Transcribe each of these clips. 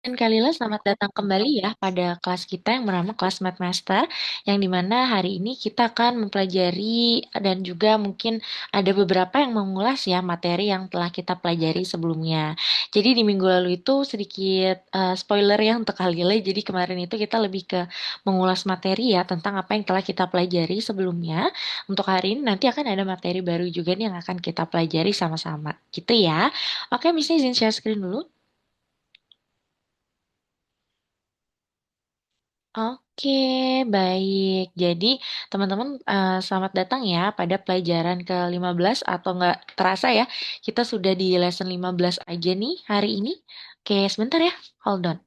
Dan Kalila, selamat datang kembali ya pada kelas kita yang bernama kelas Math Master, yang dimana hari ini kita akan mempelajari dan juga mungkin ada beberapa yang mengulas ya materi yang telah kita pelajari sebelumnya. Jadi di minggu lalu itu sedikit spoiler ya untuk Kalila, jadi kemarin itu kita lebih ke mengulas materi ya tentang apa yang telah kita pelajari sebelumnya. Untuk hari ini nanti akan ada materi baru juga nih yang akan kita pelajari sama-sama, gitu ya. Oke, Miss izin share screen dulu. Oke, baik. Jadi, teman-teman, selamat datang ya pada pelajaran ke-15 atau nggak terasa ya, kita sudah di lesson 15 aja nih hari ini. Oke, sebentar ya, hold on.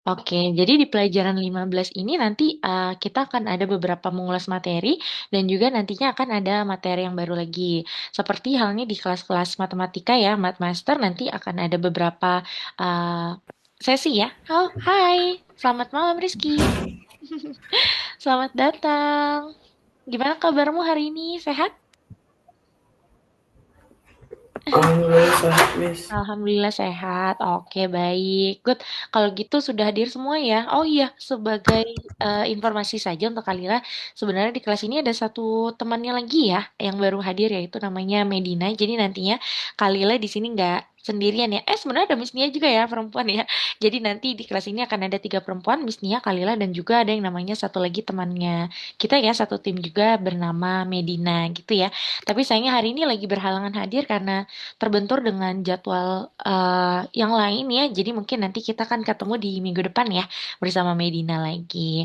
Oke, jadi di pelajaran 15 ini nanti kita akan ada beberapa mengulas materi dan juga nantinya akan ada materi yang baru lagi. Seperti halnya di kelas-kelas matematika ya, Math Master nanti akan ada beberapa uh, sesi ya. Oh, hai. Selamat malam Rizky. Selamat datang. Gimana kabarmu hari ini? Sehat? Alhamdulillah sehat, Miss. Alhamdulillah sehat. Oke, baik. Good. Kalau gitu sudah hadir semua ya. Oh iya, sebagai informasi saja untuk Kalila, sebenarnya di kelas ini ada satu temannya lagi ya yang baru hadir yaitu namanya Medina. Jadi nantinya Kalila di sini nggak sendirian ya. Sebenarnya ada Miss Nia juga ya perempuan ya. Jadi nanti di kelas ini akan ada tiga perempuan, Miss Nia, Kalila dan juga ada yang namanya satu lagi temannya kita ya, satu tim juga bernama Medina gitu ya. Tapi sayangnya hari ini lagi berhalangan hadir karena terbentur dengan jadwal yang lain ya. Jadi mungkin nanti kita akan ketemu di minggu depan ya bersama Medina lagi.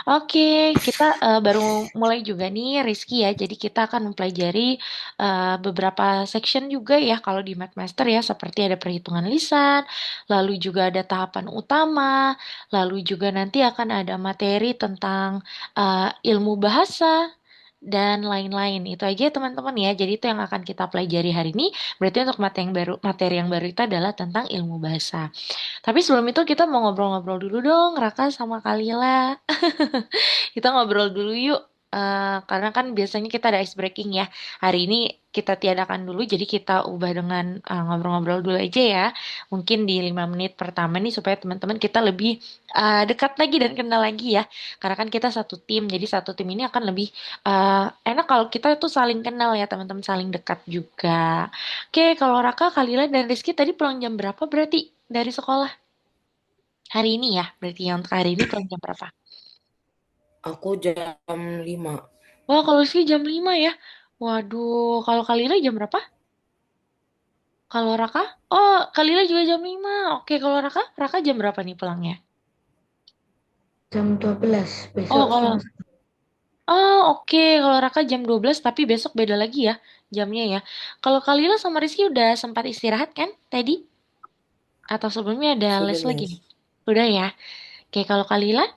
Oke, kita baru mulai juga nih Rizky ya. Jadi kita akan mempelajari beberapa section juga ya kalau di Math Master ya, seperti ada perhitungan lisan, lalu juga ada tahapan utama, lalu juga nanti akan ada materi tentang ilmu bahasa dan lain-lain. Itu aja ya, teman-teman ya. Jadi itu yang akan kita pelajari hari ini. Berarti untuk materi yang baru itu adalah tentang ilmu bahasa. Tapi sebelum itu kita mau ngobrol-ngobrol dulu dong, Raka sama Kalila. Kita ngobrol dulu yuk. Karena kan biasanya kita ada ice breaking ya. Hari ini kita tiadakan dulu, jadi kita ubah dengan ngobrol-ngobrol dulu aja ya. Mungkin di 5 menit pertama nih supaya teman-teman kita lebih dekat lagi dan kenal lagi ya. Karena kan kita satu tim, jadi satu tim ini akan lebih enak kalau kita tuh saling kenal ya teman-teman, saling dekat juga. Oke, kalau Raka, Kalila, dan Rizky tadi pulang jam berapa berarti dari sekolah? Hari ini ya, berarti yang untuk hari ini pulang jam berapa? Aku jam 5. Wah, kalau Rizky jam 5 ya. Waduh, kalau Kalila jam berapa? Kalau Raka? Oh, Kalila juga jam 5. Oke, kalau Raka? Raka jam berapa nih pulangnya? Jam 12 Oh, besok kalau... semester. Oh, oke. Kalau Raka jam 12, tapi besok beda lagi ya jamnya ya. Kalau Kalila sama Rizky udah sempat istirahat kan tadi? Atau sebelumnya ada Sudah, les lagi Miss. nih? Udah ya. Oke, kalau Kalila?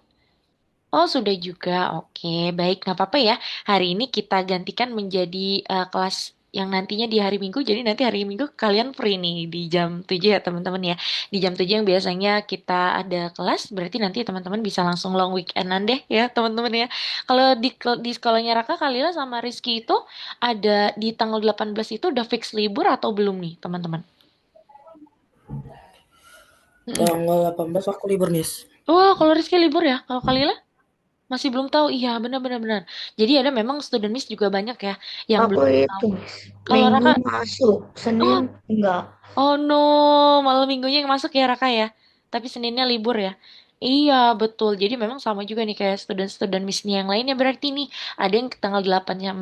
Oh, sudah juga. Oke, baik. Nggak apa-apa ya. Hari ini kita gantikan menjadi kelas yang nantinya di hari Minggu. Jadi nanti hari Minggu kalian free nih di jam 7 ya teman-teman ya. Di jam 7 yang biasanya kita ada kelas, berarti nanti teman-teman bisa langsung long weekendan deh ya teman-teman ya. Kalau di sekolahnya Raka, Kalila sama Rizky itu ada di tanggal 18 itu udah fix libur atau belum nih teman-teman? Mm-mm. Tanggal 18 aku libur, Miss. Wah, kalau Rizky libur ya. Kalau Kalila? Masih belum tahu. Iya, benar-benar benar. Jadi ada memang student miss juga banyak ya yang Aku belum tahu. itu Kalau Minggu Raka, masuk, Senin oh, enggak. oh no, malam minggunya yang masuk ya Raka ya. Tapi Seninnya libur ya. Iya, betul. Jadi memang sama juga nih kayak student-student miss nih yang lainnya berarti nih ada yang tanggal 8-nya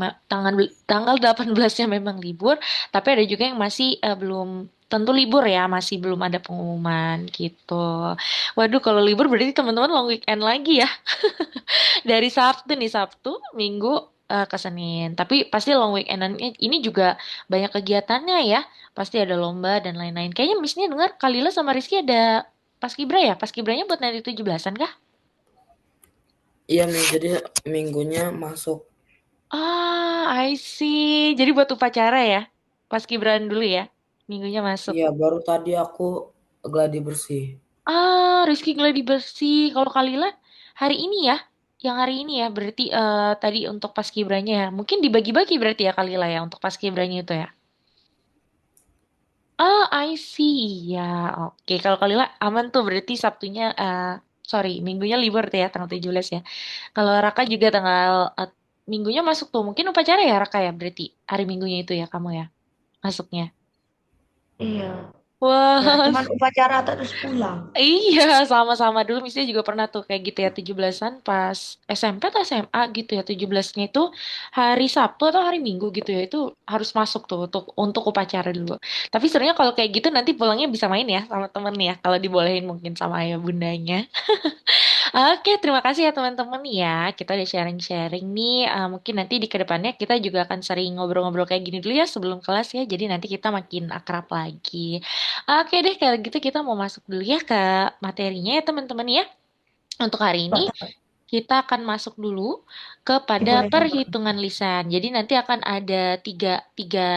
tanggal 18-nya memang libur, tapi ada juga yang masih belum tentu libur ya, masih belum ada pengumuman gitu. Waduh, kalau libur berarti teman-teman long weekend lagi ya. Dari Sabtu nih, Sabtu, Minggu ke Senin. Tapi pasti long weekend ini juga banyak kegiatannya ya. Pasti ada lomba dan lain-lain. Kayaknya Missnya dengar Kalila sama Rizky ada Paskibra ya? Paskibranya buat nanti 17-an kah? Iya, Miss. Jadi minggunya masuk. Ah, I see. Jadi buat upacara ya? Paskibran dulu ya? Minggunya masuk. Iya, baru tadi aku gladi bersih. Rizky gladi bersih. Kalau Kalila hari ini ya? Yang hari ini ya, berarti tadi untuk Paskibranya ya. Mungkin dibagi-bagi berarti ya Kalila ya untuk Paskibranya itu ya. Oh, I see. Ya, oke. Kalau Kalila aman tuh berarti Sabtunya, sorry, Minggunya libur tuh ya, tanggal 17 ya. Kalau Raka juga tanggal Minggunya masuk tuh. Mungkin upacara ya Raka ya, berarti hari Minggunya itu ya kamu ya masuknya. Iya. Ya, Wah, cuman upacara terus pulang. iya, sama-sama dulu misalnya juga pernah tuh kayak gitu ya 17-an pas SMP atau SMA gitu ya 17-nya itu hari Sabtu atau hari Minggu gitu ya itu harus masuk tuh untuk upacara dulu. Tapi sebenarnya kalau kayak gitu nanti pulangnya bisa main ya sama temen ya kalau dibolehin mungkin sama ayah bundanya. Oke, terima kasih ya teman-teman ya. Kita udah sharing-sharing nih. Mungkin nanti di kedepannya kita juga akan sering ngobrol-ngobrol kayak gini dulu ya sebelum kelas ya. Jadi nanti kita makin akrab lagi. Oke deh, kalau gitu kita mau masuk dulu ya ke materinya ya teman-teman ya. Untuk hari ini Boleh, kita akan masuk dulu kepada dibolehin Kak. perhitungan lisan. Jadi nanti akan ada tiga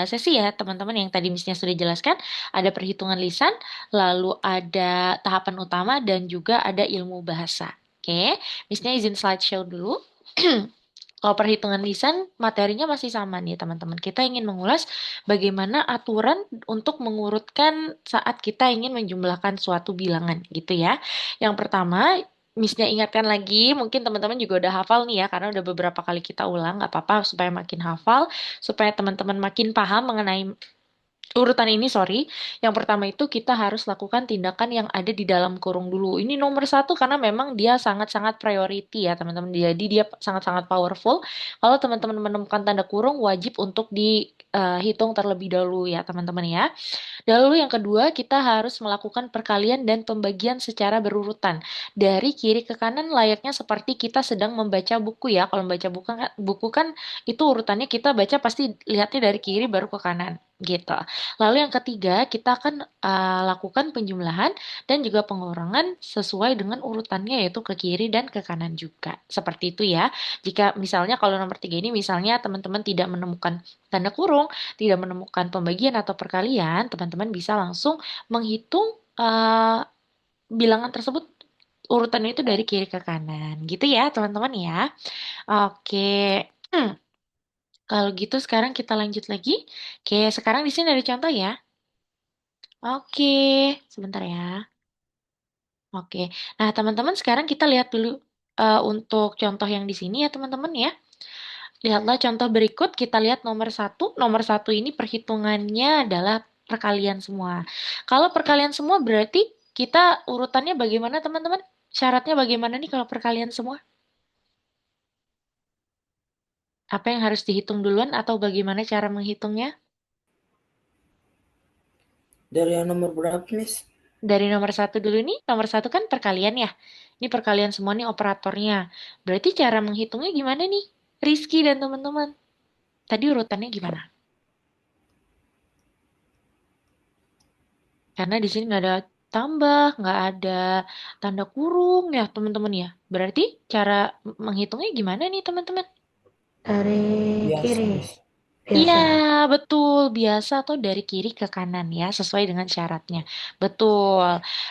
sesi ya teman-teman yang tadi Missnya sudah jelaskan. Ada perhitungan lisan, lalu ada tahapan utama dan juga ada ilmu bahasa. Oke, Missnya izin slideshow dulu. Kalau perhitungan lisan, materinya masih sama nih teman-teman. Kita ingin mengulas bagaimana aturan untuk mengurutkan saat kita ingin menjumlahkan suatu bilangan gitu ya. Yang pertama, Missnya ingatkan lagi, mungkin teman-teman juga udah hafal nih ya, karena udah beberapa kali kita ulang, nggak apa-apa supaya makin hafal, supaya teman-teman makin paham mengenai urutan ini, sorry. Yang pertama itu kita harus lakukan tindakan yang ada di dalam kurung dulu. Ini nomor satu karena memang dia sangat-sangat priority ya teman-teman. Jadi dia sangat-sangat powerful. Kalau teman-teman menemukan tanda kurung, wajib untuk dihitung terlebih dahulu ya teman-teman ya. Lalu yang kedua, kita harus melakukan perkalian dan pembagian secara berurutan. Dari kiri ke kanan layaknya seperti kita sedang membaca buku ya. Kalau membaca buku kan itu urutannya kita baca pasti lihatnya dari kiri baru ke kanan gitu. Lalu yang ketiga, kita akan lakukan penjumlahan dan juga pengurangan sesuai dengan urutannya yaitu ke kiri dan ke kanan juga. Seperti itu ya. Jika misalnya kalau nomor tiga ini misalnya teman-teman tidak menemukan tanda kurung, tidak menemukan pembagian atau perkalian, teman-teman bisa langsung menghitung bilangan tersebut urutannya itu dari kiri ke kanan. Gitu ya, teman-teman ya. Oke. Hmm, Kalau gitu sekarang kita lanjut lagi. Oke, sekarang di sini ada contoh ya. Oke, sebentar ya. Oke. Nah, teman-teman sekarang kita lihat dulu untuk contoh yang di sini ya, teman-teman ya. Lihatlah contoh berikut, kita lihat nomor satu. Nomor satu ini perhitungannya adalah perkalian semua. Kalau perkalian semua berarti kita urutannya bagaimana teman-teman? Syaratnya bagaimana nih kalau perkalian semua? Apa yang harus dihitung duluan atau bagaimana cara menghitungnya? Dari yang nomor berapa, Miss? Dari nomor satu dulu nih, nomor satu kan perkalian ya. Ini perkalian semua nih operatornya. Berarti cara menghitungnya gimana nih? Rizky dan teman-teman. Tadi urutannya gimana? Karena di sini nggak ada tambah, nggak ada tanda kurung ya teman-teman ya. Berarti cara menghitungnya gimana nih teman-teman? Dari Biasa, kiri, Miss. Iya, biasa. betul. Biasa atau dari kiri ke kanan ya, sesuai dengan syaratnya. Betul.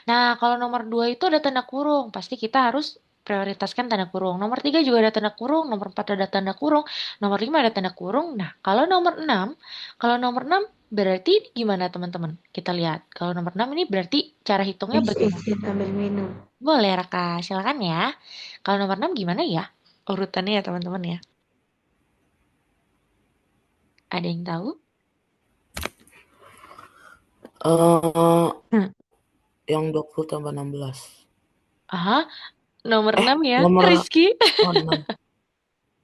Nah, kalau nomor dua itu ada tanda kurung. Pasti kita harus prioritaskan tanda kurung. Nomor tiga juga ada tanda kurung. Nomor empat ada tanda kurung. Nomor lima ada tanda kurung. Nah, kalau nomor enam berarti gimana teman-teman? Kita lihat. Kalau nomor enam ini berarti cara hitungnya bagaimana? Izin ambil minum. Boleh, Raka. Silakan ya. Kalau nomor enam gimana ya? Urutannya ya teman-teman ya. Ada yang tahu? Eh, Hmm. yang 20 tambah 16. Aha, nomor 6 ya, Nomor Rizky. 6.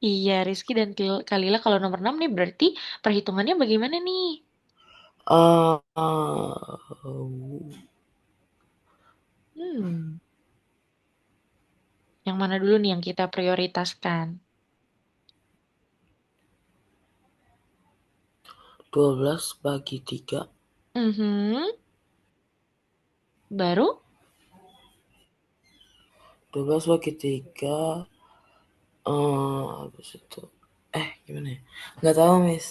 Iya, Rizky dan Kalila kalau nomor 6 nih berarti perhitungannya bagaimana nih? Eh, Hmm, yang mana dulu nih yang kita prioritaskan? 12 bagi 3. Mhm, baru? 12 bagi 3. Habis itu. Gimana ya? Nggak tahu, Miss.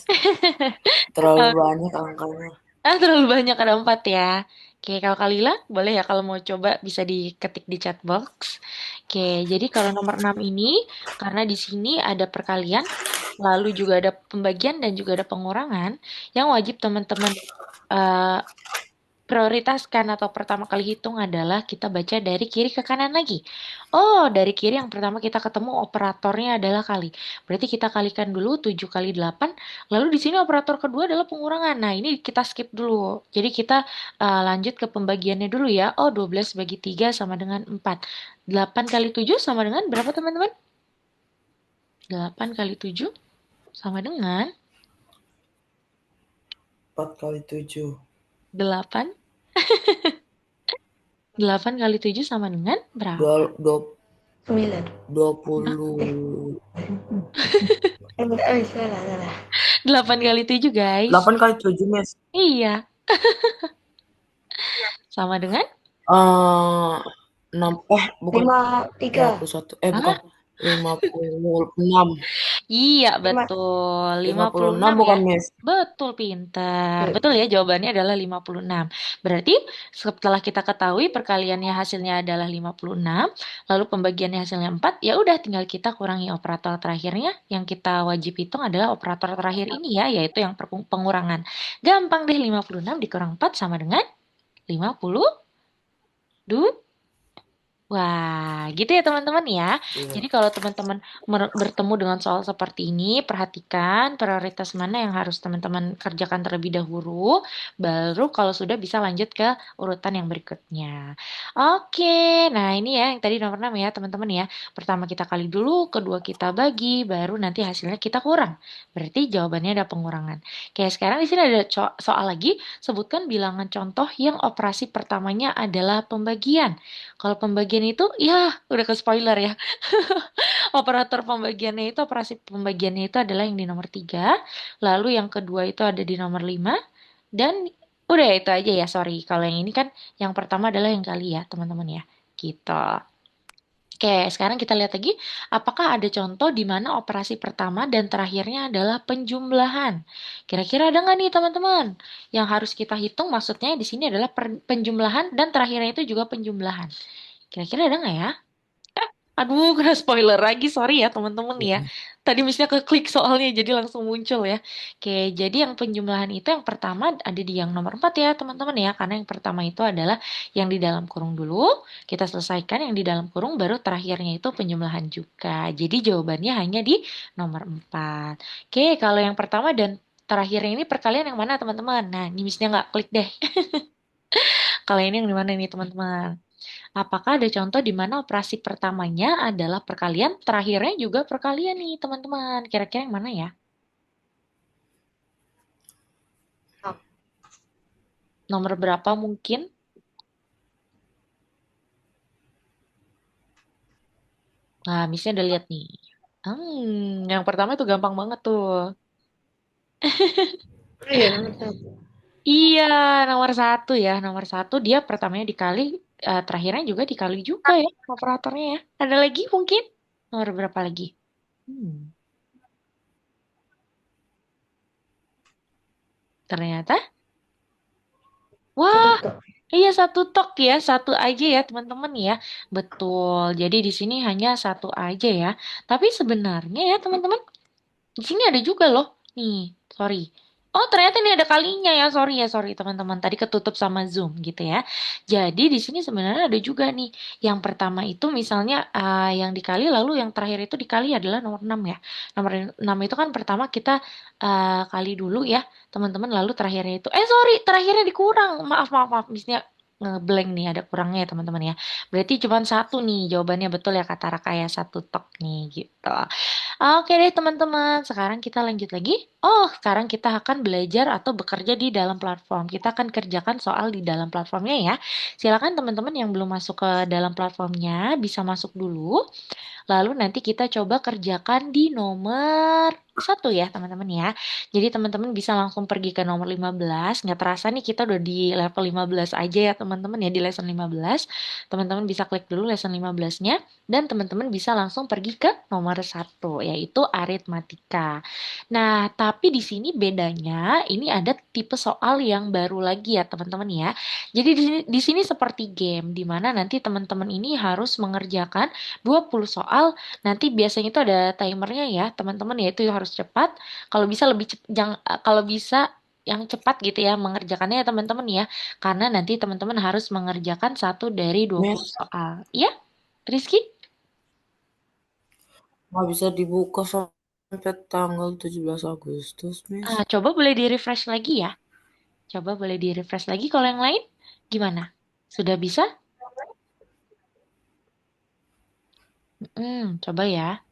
Terlalu banyak angkanya. Terlalu banyak ada 4 ya. Oke, kalau Kalila boleh ya kalau mau coba bisa diketik di chat box. Oke, jadi kalau nomor 6 ini karena di sini ada perkalian, lalu juga ada pembagian dan juga ada pengurangan, yang wajib teman-teman eh, prioritaskan atau pertama kali hitung adalah kita baca dari kiri ke kanan lagi. Oh, dari kiri yang pertama kita ketemu operatornya adalah kali. Berarti kita kalikan dulu 7 kali 8. Lalu di sini operator kedua adalah pengurangan. Nah, ini kita skip dulu. Jadi kita lanjut ke pembagiannya dulu ya. Oh, 12 bagi 3 sama dengan 4. 8 kali 7 sama dengan berapa teman-teman? 8 kali 7 sama dengan 4 kali 7. 8. 8 kali 7 sama dengan berapa? 9. 20. Salah. 8 kali 7 guys. 8 kali 7, Miss. Iya. Sama dengan? 6. Bukan. 53. 51. Bukan. 56. Iya, betul. 56 56 ya. bukan, Miss? Betul, pintar. Oke. Betul ya, jawabannya adalah 56. Berarti setelah kita ketahui perkaliannya hasilnya adalah 56, lalu pembagiannya hasilnya 4, ya udah tinggal kita kurangi operator terakhirnya. Yang kita wajib hitung adalah operator terakhir ini ya, yaitu yang pengurangan. Gampang deh, 56 dikurang 4 sama dengan 52. Wah, gitu ya teman-teman ya. Iya. Jadi kalau teman-teman bertemu dengan soal seperti ini, perhatikan prioritas mana yang harus teman-teman kerjakan terlebih dahulu, baru kalau sudah bisa lanjut ke urutan yang berikutnya. Oke, nah ini ya yang tadi nomor 6 ya teman-teman ya. Pertama kita kali dulu, kedua kita bagi, baru nanti hasilnya kita kurang. Berarti jawabannya ada pengurangan. Oke, sekarang di sini ada soal lagi, sebutkan bilangan contoh yang operasi pertamanya adalah pembagian. Kalau pembagian itu, ya udah ke spoiler ya. Operator pembagiannya itu, operasi pembagiannya itu adalah yang di nomor 3. Lalu yang kedua itu ada di nomor 5. Dan udah itu aja ya, sorry. Kalau yang ini kan yang pertama adalah yang kali ya, teman-teman ya. Gitu. Oke, sekarang kita lihat lagi. Apakah ada contoh di mana operasi pertama dan terakhirnya adalah penjumlahan? Kira-kira ada nggak nih teman-teman? Yang harus kita hitung maksudnya di sini adalah penjumlahan dan terakhirnya itu juga penjumlahan. Kira-kira ada nggak ya? Aduh, kena spoiler lagi. Sorry ya teman-teman ya. Tadi misalnya keklik soalnya jadi langsung muncul ya. Oke, jadi yang penjumlahan itu yang pertama ada di yang nomor 4 ya teman-teman ya. Karena yang pertama itu adalah yang di dalam kurung dulu. Kita selesaikan yang di dalam kurung baru terakhirnya itu penjumlahan juga. Jadi jawabannya hanya di nomor 4. Oke, kalau yang pertama dan terakhirnya ini perkalian yang mana teman-teman? Nah, ini misalnya nggak klik deh. Kalau ini yang di mana nih teman-teman? Apakah ada contoh di mana operasi pertamanya adalah perkalian, terakhirnya juga perkalian nih, teman-teman? Kira-kira yang mana ya? Nomor berapa mungkin? Nah, misalnya udah lihat nih. Yang pertama itu gampang banget tuh. Iya, nomor 1. Iya, nomor 1 ya. Nomor 1 dia pertamanya dikali, terakhirnya juga dikali juga ya operatornya ya. Ada lagi mungkin? Nomor berapa lagi? Hmm, ternyata, wah, Satu tok. iya satu tok ya, satu aja ya teman-teman ya. Betul. Jadi di sini hanya satu aja ya. Tapi sebenarnya ya teman-teman, di sini ada juga loh. Nih, sorry. Oh, ternyata ini ada kalinya ya. Sorry ya, sorry teman-teman. Tadi ketutup sama Zoom gitu ya. Jadi di sini sebenarnya ada juga nih. Yang pertama itu misalnya yang dikali lalu yang terakhir itu dikali adalah nomor 6 ya. Nomor 6 itu kan pertama kita kali dulu ya, teman-teman. Lalu terakhirnya itu sorry, terakhirnya dikurang. Maaf, maaf, maaf. Misalnya ngeblank nih, ada kurangnya ya teman-teman ya. Berarti cuma satu nih jawabannya betul ya kata Raka ya, satu tok nih gitu. Oke deh teman-teman, sekarang kita lanjut lagi. Oh, sekarang kita akan belajar atau bekerja di dalam platform. Kita akan kerjakan soal di dalam platformnya ya. Silakan teman-teman yang belum masuk ke dalam platformnya bisa masuk dulu. Lalu nanti kita coba kerjakan di nomor 1 ya teman-teman ya. Jadi teman-teman bisa langsung pergi ke nomor 15. Nggak terasa nih kita udah di level 15 aja ya teman-teman ya di lesson 15. Teman-teman bisa klik dulu lesson 15-nya dan teman-teman bisa langsung pergi ke nomor nomor satu, yaitu aritmatika. Nah, tapi di sini bedanya, ini ada tipe soal yang baru lagi ya, teman-teman ya. Jadi di sini seperti game, di mana nanti teman-teman ini harus mengerjakan 20 soal. Nanti biasanya itu ada timernya ya, teman-teman, yaitu harus cepat. Kalau bisa lebih cepat, kalau bisa yang cepat gitu ya mengerjakannya ya teman-teman ya. Karena nanti teman-teman harus mengerjakan satu dari 20 Miss, soal. Iya, Rizky? nggak bisa dibuka sampai tanggal 17 Agustus, Miss. Coba boleh di-refresh lagi ya. Coba boleh di-refresh lagi kalau yang lain. Gimana? Sudah bisa? Coba ya.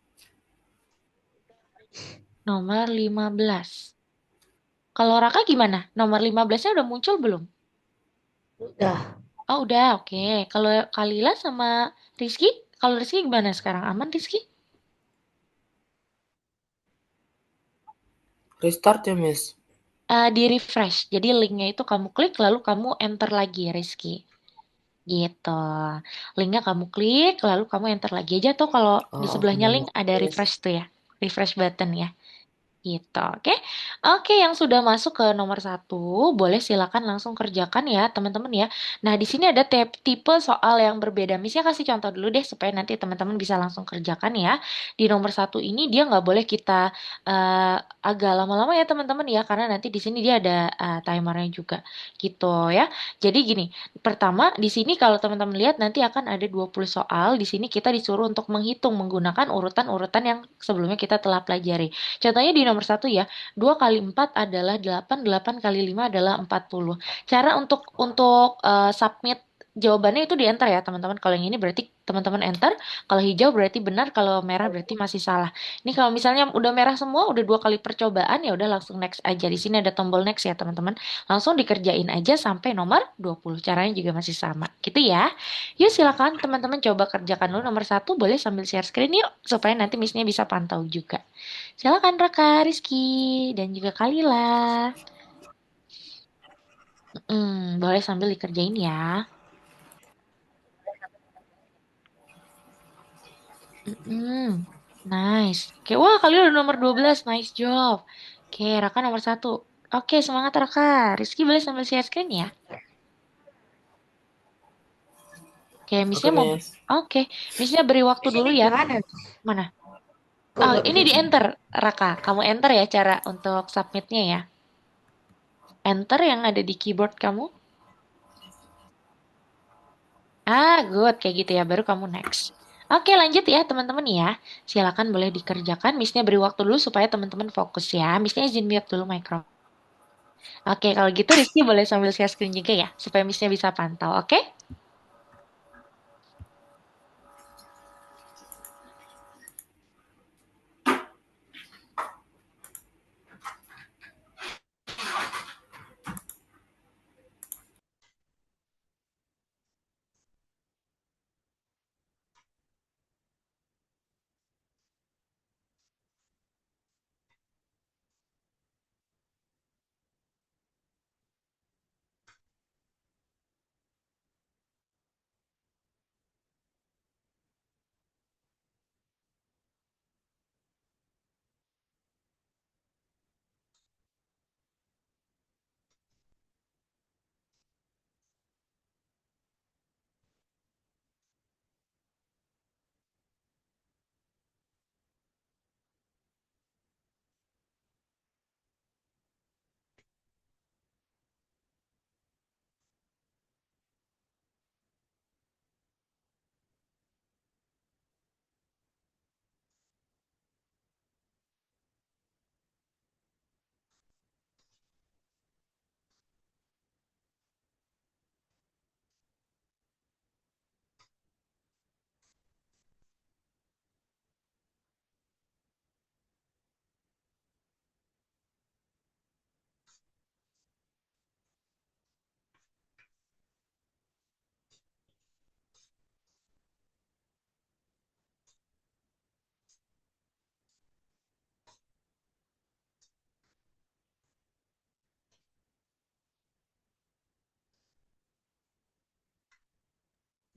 Nomor 15. Kalau Raka gimana? Nomor 15-nya udah muncul belum? Udah. Oh, udah, oke. Kalau Kalila sama Rizky? Kalau Rizky gimana sekarang? Aman, Rizky? Restart ya, Miss. Di-refresh. Jadi linknya itu kamu klik, lalu kamu enter lagi, Rizky. Gitu. Linknya kamu klik, lalu kamu enter lagi aja tuh kalau di Oh, oke, sebelahnya link ada Miss. refresh tuh ya. Refresh button ya. Gitu, oke. Oke, yang sudah masuk ke nomor satu, boleh silakan langsung kerjakan ya, teman-teman ya. Nah, di sini ada tipe soal yang berbeda. Misalnya kasih contoh dulu deh, supaya nanti teman-teman bisa langsung kerjakan ya. Di nomor satu ini dia nggak boleh kita eh, agak lama-lama ya, teman-teman ya, karena nanti di sini dia ada timernya juga, gitu ya. Jadi gini, pertama di sini kalau teman-teman lihat nanti akan ada 20 soal. Di sini kita disuruh untuk menghitung menggunakan urutan-urutan yang sebelumnya kita telah pelajari. Contohnya di nomor satu ya, 2 kali 4 adalah 8, 8 kali 5 adalah 40. Cara untuk submit jawabannya itu di enter ya teman-teman. Kalau yang ini berarti teman-teman enter, kalau hijau berarti benar, kalau merah berarti masih salah. Ini kalau misalnya udah merah semua, udah 2 kali percobaan, ya udah langsung next aja. Di sini ada tombol next ya teman-teman. Langsung dikerjain aja sampai nomor 20. Caranya juga masih sama. Gitu ya. Yuk silakan teman-teman coba kerjakan dulu nomor satu, boleh sambil share screen yuk, supaya nanti miss-nya bisa pantau juga. Silakan Raka, Rizky, dan juga Kalila. Boleh sambil dikerjain ya. Nice. Oke, wah Kalila udah nomor 12. Nice job. Oke, Raka nomor satu. Oke, semangat Raka. Rizky boleh sambil share screen ya. Oke, Oke, miss-nya mau... Miss. Oke, miss-nya beri waktu Di dulu sini ya. gimana? Mana? Kok Oh, nggak ini bisa di sih? enter, Raka. Kamu enter ya cara untuk submitnya ya. Enter yang ada di keyboard kamu. Good. Kayak gitu ya. Baru kamu next. Oke, lanjut ya teman-teman ya. Silakan boleh dikerjakan. Miss-nya beri waktu dulu supaya teman-teman fokus ya. Miss-nya izin mute dulu mikrofon. Oke, kalau gitu Rizky boleh sambil share screen juga ya. Supaya Miss-nya bisa pantau, oke?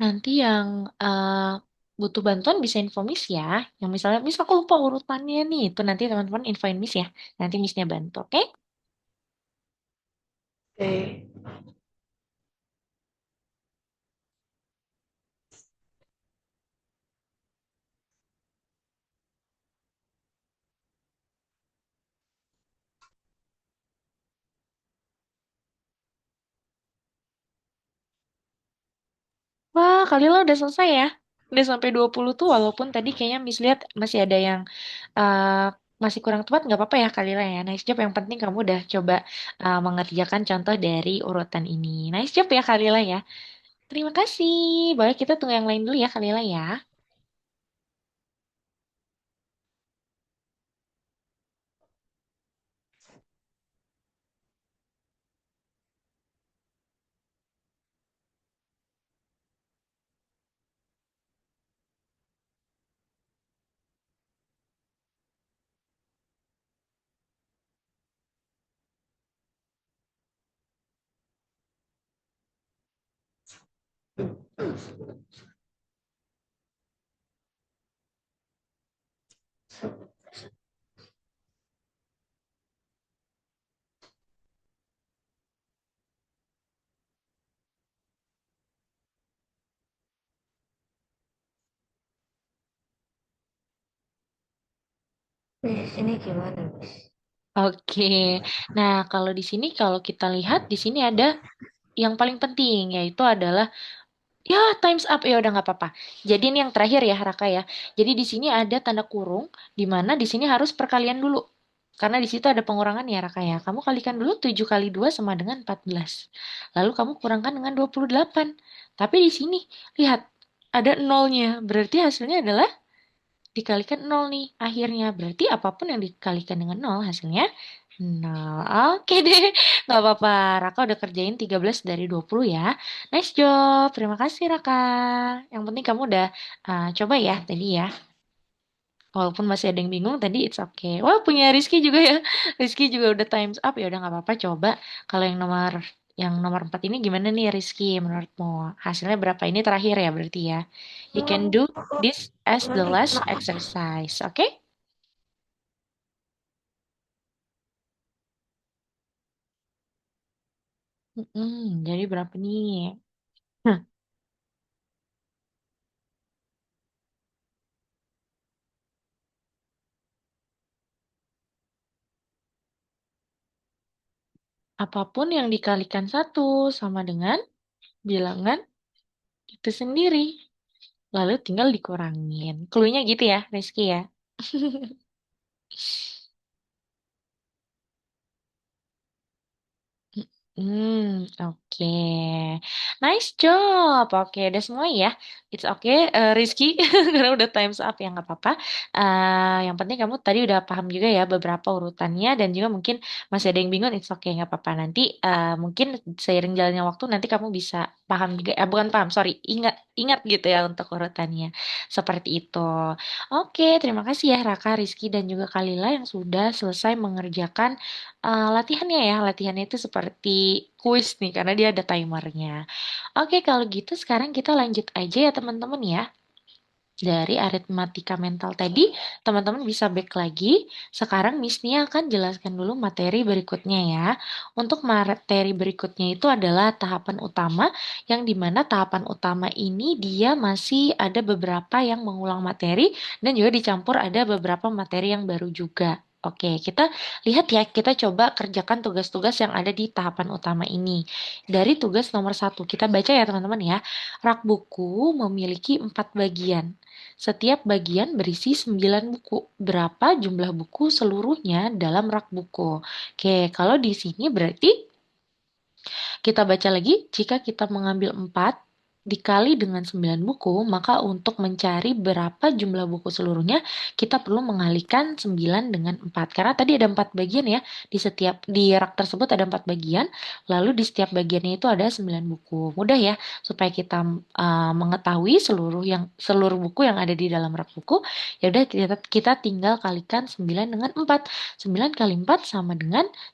Nanti yang butuh bantuan bisa info Miss ya. Yang misalnya, Miss aku lupa urutannya nih. Itu nanti teman-teman infoin Miss ya. Nanti Missnya bantu, oke? Oke. Wah, Kalila udah selesai ya. Udah sampai 20 tuh, walaupun tadi kayaknya Miss lihat masih ada yang uh, masih kurang tepat, nggak apa-apa ya Kalila ya. Nice job, yang penting kamu udah coba mengerjakan contoh dari urutan ini. Nice job ya Kalila ya. Terima kasih. Boleh kita tunggu yang lain dulu ya Kalila ya. Miss, ini gimana, Miss? Oke. Nah, kalau di sini kalau kita lihat di sini ada yang paling penting yaitu adalah ya, times up. Ya udah nggak apa-apa. Jadi ini yang terakhir ya, Raka ya. Jadi di sini ada tanda kurung, di mana di sini harus perkalian dulu. Karena di situ ada pengurangan ya, Raka ya. Kamu kalikan dulu 7 kali 2 sama dengan 14. Lalu kamu kurangkan dengan 28. Tapi di sini, lihat, ada nolnya. Berarti hasilnya adalah dikalikan nol nih akhirnya. Berarti apapun yang dikalikan dengan nol hasilnya nol. Oke deh, nggak apa-apa. Raka udah kerjain 13 dari 20 ya. Nice job. Terima kasih Raka. Yang penting kamu udah coba ya tadi ya. Walaupun masih ada yang bingung tadi, it's okay. Wah, punya Rizky juga ya. Rizky juga udah times up, ya udah nggak apa-apa. Coba kalau yang nomor 4 ini gimana nih Rizky menurutmu? Hasilnya berapa? Ini terakhir ya berarti ya. You can do this as the last exercise, oke? Jadi berapa nih? Nah, apapun yang dikalikan satu sama dengan bilangan itu sendiri. Lalu tinggal dikurangin. Cluenya gitu ya, Rizky ya. Oke. Nice job. Oke, udah semua ya. It's okay, Rizky, karena udah times up ya nggak apa-apa. Yang penting kamu tadi udah paham juga ya beberapa urutannya dan juga mungkin masih ada yang bingung. It's okay, nggak apa-apa. Nanti mungkin seiring jalannya waktu nanti kamu bisa paham juga. Bukan paham, sorry, ingat ingat gitu ya untuk urutannya. Seperti itu. Oke, terima kasih ya Raka, Rizky dan juga Kalila yang sudah selesai mengerjakan latihannya ya, latihannya itu seperti kuis nih, karena dia ada timernya. Oke, kalau gitu sekarang kita lanjut aja ya teman-teman ya. Dari aritmatika mental tadi, teman-teman bisa back lagi. Sekarang Miss Nia akan jelaskan dulu materi berikutnya ya. Untuk materi berikutnya itu adalah tahapan utama, yang dimana tahapan utama ini dia masih ada beberapa yang mengulang materi, dan juga dicampur ada beberapa materi yang baru juga. Oke, kita lihat ya, kita coba kerjakan tugas-tugas yang ada di tahapan utama ini. Dari tugas nomor 1, kita baca ya teman-teman ya. Rak buku memiliki 4 bagian. Setiap bagian berisi 9 buku. Berapa jumlah buku seluruhnya dalam rak buku? Oke, kalau di sini berarti kita baca lagi, jika kita mengambil 4 dikali dengan 9 buku, maka untuk mencari berapa jumlah buku seluruhnya, kita perlu mengalihkan 9 dengan 4. Karena tadi ada 4 bagian ya, di rak tersebut ada 4 bagian, lalu di setiap bagiannya itu ada 9 buku. Mudah ya, supaya kita mengetahui seluruh buku yang ada di dalam rak buku, ya udah kita tinggal kalikan 9 dengan 4. 9 kali 4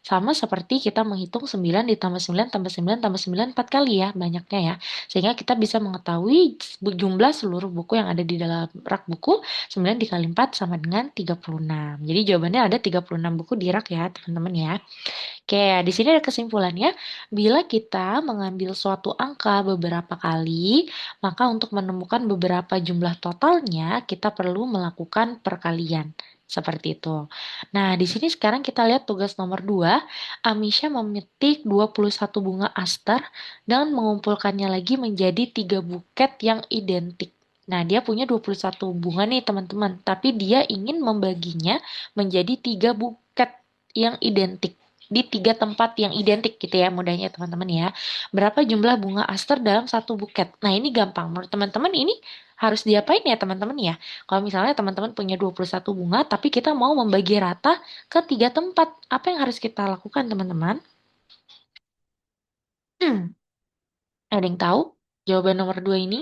sama seperti kita menghitung 9 ditambah 9 tambah 9 tambah 9 4 kali ya banyaknya ya. Sehingga kita bisa mengetahui jumlah seluruh buku yang ada di dalam rak buku. 9 dikali 4 sama dengan 36. Jadi jawabannya ada 36 buku di rak ya, teman-teman ya. Oke, di sini ada kesimpulannya. Bila kita mengambil suatu angka beberapa kali, maka untuk menemukan beberapa jumlah totalnya, kita perlu melakukan perkalian. Seperti itu. Nah, di sini sekarang kita lihat tugas nomor 2. Amisha memetik 21 bunga aster dan mengumpulkannya lagi menjadi 3 buket yang identik. Nah, dia punya 21 bunga nih, teman-teman. Tapi dia ingin membaginya menjadi 3 buket yang identik di 3 tempat yang identik gitu ya mudahnya teman-teman ya. Berapa jumlah bunga aster dalam satu buket? Nah ini gampang. Menurut teman-teman ini harus diapain ya teman-teman ya? Kalau misalnya teman-teman punya 21 bunga tapi kita mau membagi rata ke 3 tempat. Apa yang harus kita lakukan teman-teman? Ada yang tahu jawaban nomor 2 ini?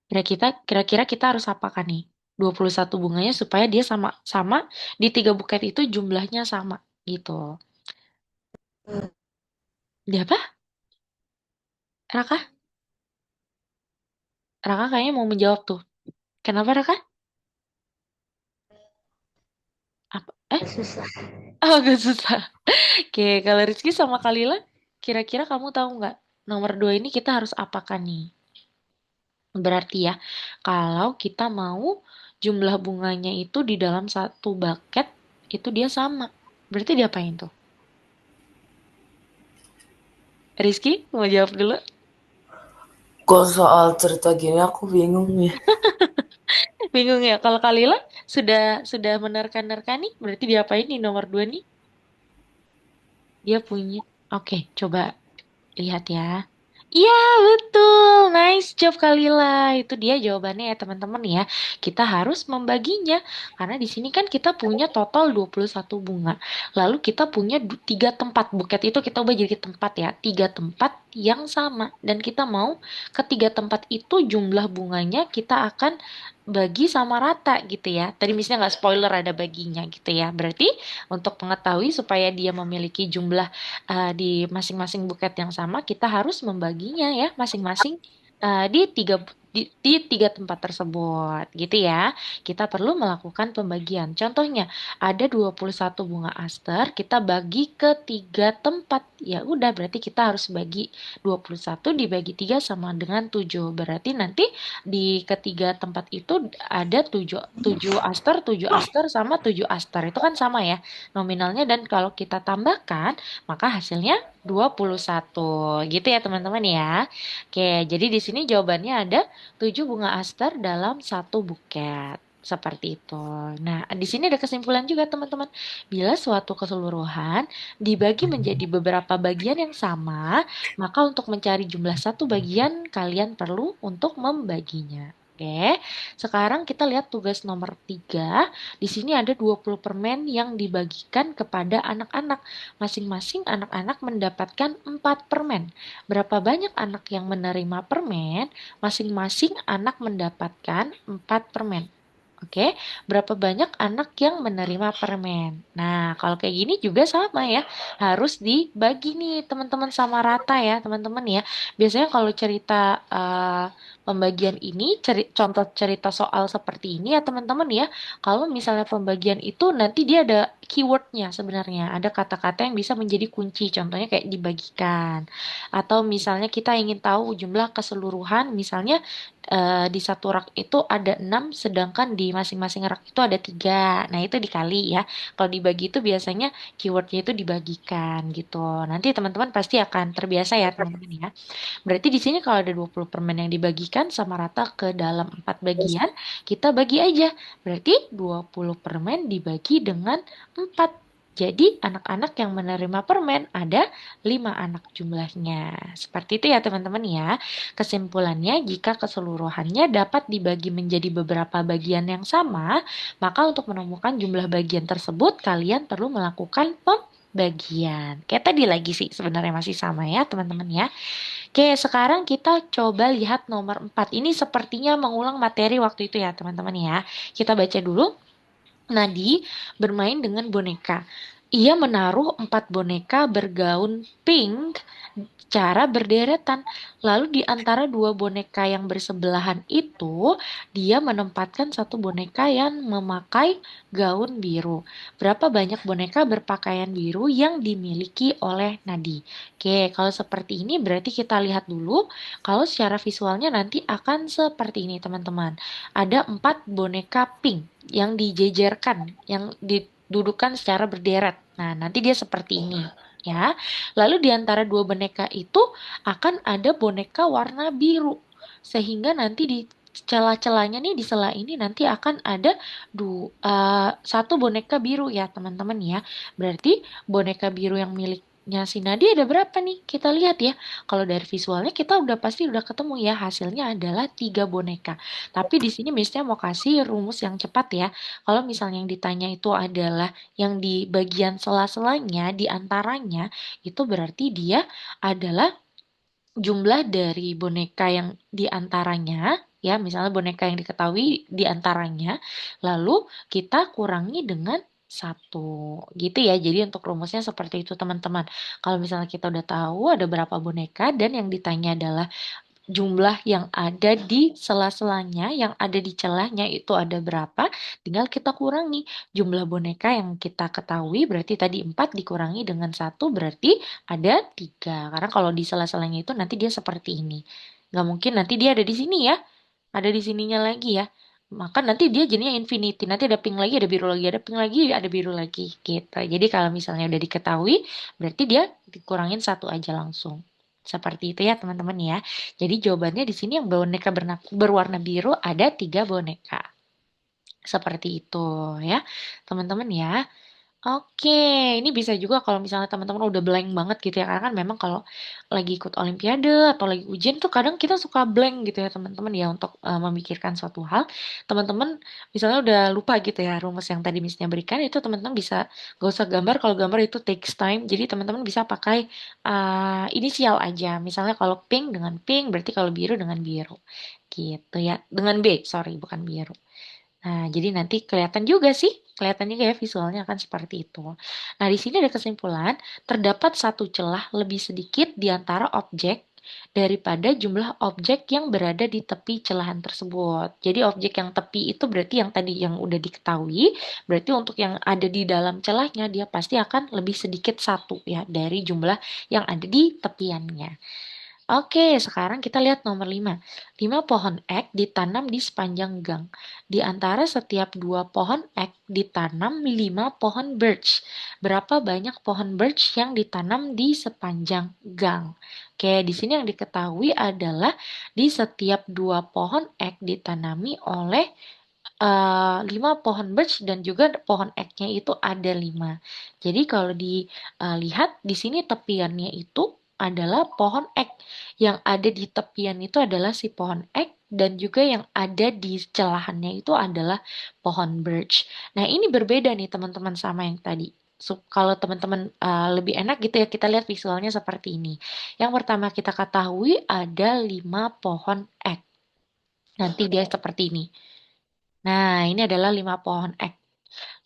Kira-kira kita harus apakan nih? 21 bunganya supaya dia sama-sama di 3 buket itu jumlahnya sama gitu. Di apa? Raka? Raka kayaknya mau menjawab tuh. Kenapa Raka? Apa? Susah. Oh, agak susah. Oke, kalau Rizky sama Kalila, kira-kira kamu tahu nggak nomor 2 ini kita harus apakan nih? Berarti ya, kalau kita mau jumlah bunganya itu di dalam satu bucket, itu dia sama. Berarti diapain tuh? Rizky, mau jawab dulu? Kok soal cerita gini aku bingung nih. Bingung ya? Kalau Kalila sudah menerka-nerka nih, berarti diapain nih nomor 2 nih? Dia punya. Oke, coba lihat ya. Iya, betul. Nice job Kalila. Itu dia jawabannya ya teman-teman ya. Kita harus membaginya. Karena di sini kan kita punya total 21 bunga. Lalu kita punya 3 tempat. Buket itu kita ubah jadi tempat ya. 3 tempat yang sama. Dan kita mau ketiga tempat itu jumlah bunganya kita akan bagi sama rata gitu ya. Tadi misalnya nggak spoiler ada baginya gitu ya. Berarti untuk mengetahui supaya dia memiliki jumlah di masing-masing buket yang sama, kita harus membaginya ya masing-masing di tiga tempat tersebut, gitu ya. Kita perlu melakukan pembagian. Contohnya, ada 21 bunga aster, kita bagi ke 3 tempat. Ya udah, berarti kita harus bagi 21 dibagi 3 sama dengan 7. Berarti nanti di ketiga tempat itu ada 7 aster sama 7 aster. Itu kan sama ya nominalnya dan kalau kita tambahkan maka hasilnya 21. Gitu ya teman-teman ya. Oke, jadi di sini jawabannya ada 7 bunga aster dalam satu buket. Seperti itu. Nah, di sini ada kesimpulan juga teman-teman. Bila suatu keseluruhan dibagi menjadi beberapa bagian yang sama, maka untuk mencari jumlah satu bagian, kalian perlu untuk membaginya. Oke, sekarang kita lihat tugas nomor 3. Di sini ada 20 permen yang dibagikan kepada anak-anak. Masing-masing anak-anak mendapatkan 4 permen. Berapa banyak anak yang menerima permen? Masing-masing anak mendapatkan 4 permen. Oke, berapa banyak anak yang menerima permen? Nah, kalau kayak gini juga sama ya, harus dibagi nih teman-teman sama rata ya teman-teman ya. Biasanya kalau cerita pembagian ini, contoh cerita soal seperti ini ya teman-teman ya. Kalau misalnya pembagian itu nanti dia ada keywordnya sebenarnya, ada kata-kata yang bisa menjadi kunci. Contohnya kayak dibagikan, atau misalnya kita ingin tahu jumlah keseluruhan, misalnya di satu rak itu ada 6, sedangkan di masing-masing rak itu ada 3. Nah, itu dikali ya. Kalau dibagi itu biasanya keywordnya itu dibagikan gitu. Nanti teman-teman pasti akan terbiasa ya teman-teman ya. Berarti di sini kalau ada 20 permen yang dibagikan sama rata ke dalam 4 bagian, kita bagi aja. Berarti 20 permen dibagi dengan 4. Jadi anak-anak yang menerima permen ada 5 anak jumlahnya. Seperti itu ya teman-teman ya. Kesimpulannya, jika keseluruhannya dapat dibagi menjadi beberapa bagian yang sama, maka untuk menemukan jumlah bagian tersebut, kalian perlu melakukan pembagian. Kayak tadi lagi sih, sebenarnya masih sama ya teman-teman ya. Oke, sekarang kita coba lihat nomor 4. Ini sepertinya mengulang materi waktu itu ya teman-teman ya. Kita baca dulu. Nadi bermain dengan boneka. Ia menaruh 4 boneka bergaun pink secara berderetan. Lalu di antara dua boneka yang bersebelahan itu, dia menempatkan satu boneka yang memakai gaun biru. Berapa banyak boneka berpakaian biru yang dimiliki oleh Nadi? Oke, kalau seperti ini berarti kita lihat dulu. Kalau secara visualnya nanti akan seperti ini, teman-teman. Ada 4 boneka pink yang dijejerkan, yang didudukan secara berderet. Nah, nanti dia seperti ini, ya. Lalu di antara dua boneka itu akan ada boneka warna biru. Sehingga nanti di celah-celahnya nih, di sela ini nanti akan ada satu boneka biru ya teman-teman ya. Berarti boneka biru yang miliknya si Nadia ada berapa nih? Kita lihat ya. Kalau dari visualnya kita udah pasti udah ketemu ya. Hasilnya adalah 3 boneka. Tapi di sini misalnya mau kasih rumus yang cepat ya. Kalau misalnya yang ditanya itu adalah yang di bagian sela-selanya, di antaranya, itu berarti dia adalah jumlah dari boneka yang diantaranya, ya, misalnya boneka yang diketahui diantaranya, lalu kita kurangi dengan satu, gitu ya. Jadi untuk rumusnya seperti itu teman-teman. Kalau misalnya kita udah tahu ada berapa boneka dan yang ditanya adalah jumlah yang ada di sela-selanya, yang ada di celahnya itu ada berapa, tinggal kita kurangi jumlah boneka yang kita ketahui, berarti tadi 4 dikurangi dengan satu berarti ada 3. Karena kalau di sela-selanya itu nanti dia seperti ini. Nggak mungkin nanti dia ada di sini ya, ada di sininya lagi ya. Maka nanti dia jadinya infinity. Nanti ada pink lagi, ada biru lagi, ada pink lagi, ada biru lagi gitu. Jadi kalau misalnya udah diketahui, berarti dia dikurangin satu aja langsung. Seperti itu ya teman-teman ya. Jadi jawabannya di sini yang boneka berwarna biru ada 3 boneka. Seperti itu ya teman-teman ya. Oke, ini bisa juga kalau misalnya teman-teman udah blank banget gitu ya. Karena kan memang kalau lagi ikut olimpiade atau lagi ujian tuh kadang kita suka blank gitu ya teman-teman ya untuk memikirkan suatu hal. Teman-teman misalnya udah lupa gitu ya rumus yang tadi Missnya berikan itu teman-teman bisa gak usah gambar. Kalau gambar itu takes time. Jadi teman-teman bisa pakai inisial aja. Misalnya kalau pink dengan pink berarti kalau biru dengan biru. Gitu ya. Dengan B, sorry bukan biru. Nah, jadi nanti kelihatan juga sih, kelihatan juga ya visualnya akan seperti itu. Nah, di sini ada kesimpulan, terdapat satu celah lebih sedikit di antara objek daripada jumlah objek yang berada di tepi celahan tersebut. Jadi objek yang tepi itu berarti yang tadi yang udah diketahui, berarti untuk yang ada di dalam celahnya dia pasti akan lebih sedikit satu ya dari jumlah yang ada di tepiannya. Oke, sekarang kita lihat nomor 5. 5 pohon ek ditanam di sepanjang gang. Di antara setiap 2 pohon ek ditanam 5 pohon birch. Berapa banyak pohon birch yang ditanam di sepanjang gang? Oke, di sini yang diketahui adalah di setiap 2 pohon ek ditanami oleh 5 pohon birch dan juga pohon eknya itu ada 5. Jadi kalau dilihat di sini tepiannya itu adalah pohon ek. Yang ada di tepian itu adalah si pohon ek dan juga yang ada di celahannya itu adalah pohon birch. Nah, ini berbeda nih teman-teman sama yang tadi. Kalau teman-teman lebih enak gitu ya kita lihat visualnya seperti ini. Yang pertama kita ketahui ada 5 pohon ek. Nanti dia seperti ini. Nah, ini adalah 5 pohon ek.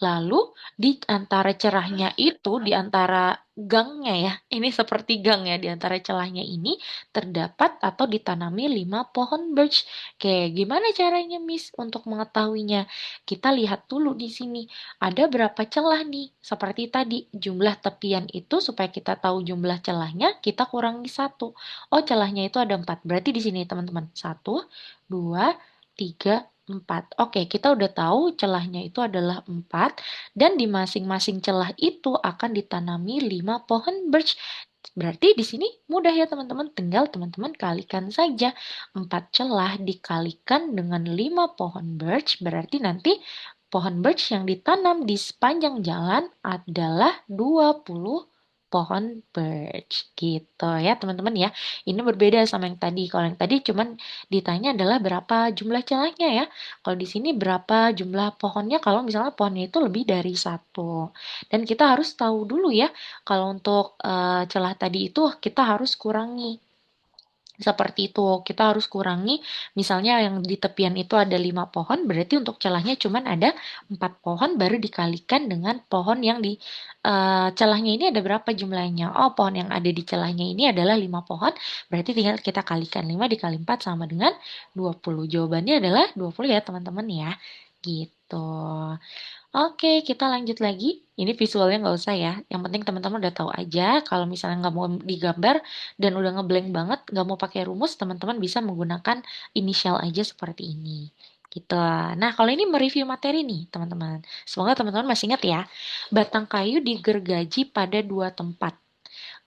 Lalu di antara cerahnya itu, di antara gangnya ya, ini seperti gang ya, di antara celahnya ini terdapat atau ditanami 5 pohon birch. Oke, gimana caranya Miss untuk mengetahuinya? Kita lihat dulu di sini, ada berapa celah nih? Seperti tadi, jumlah tepian itu supaya kita tahu jumlah celahnya, kita kurangi satu. Oh, celahnya itu ada 4. Berarti di sini teman-teman, 1, 2, 3, 4. Oke, kita udah tahu celahnya itu adalah 4 dan di masing-masing celah itu akan ditanami 5 pohon birch. Berarti di sini mudah ya teman-teman, tinggal teman-teman kalikan saja 4 celah dikalikan dengan 5 pohon birch, berarti nanti pohon birch yang ditanam di sepanjang jalan adalah 20 pohon birch gitu ya teman-teman ya. Ini berbeda sama yang tadi. Kalau yang tadi cuman ditanya adalah berapa jumlah celahnya ya. Kalau di sini berapa jumlah pohonnya kalau misalnya pohonnya itu lebih dari satu. Dan kita harus tahu dulu ya, kalau untuk celah tadi itu kita harus kurangi. Seperti itu, kita harus kurangi, misalnya yang di tepian itu ada 5 pohon, berarti untuk celahnya cuman ada 4 pohon, baru dikalikan dengan pohon yang di celahnya ini ada berapa jumlahnya. Oh, pohon yang ada di celahnya ini adalah 5 pohon, berarti tinggal kita kalikan 5 dikali 4 sama dengan 20. Jawabannya adalah 20 ya teman-teman ya. Gitu. Oke, kita lanjut lagi. Ini visualnya nggak usah ya. Yang penting teman-teman udah tahu aja. Kalau misalnya nggak mau digambar dan udah ngeblank banget, nggak mau pakai rumus, teman-teman bisa menggunakan inisial aja seperti ini. Gitu. Nah, kalau ini mereview materi nih, teman-teman. Semoga teman-teman masih ingat ya. Batang kayu digergaji pada 2 tempat.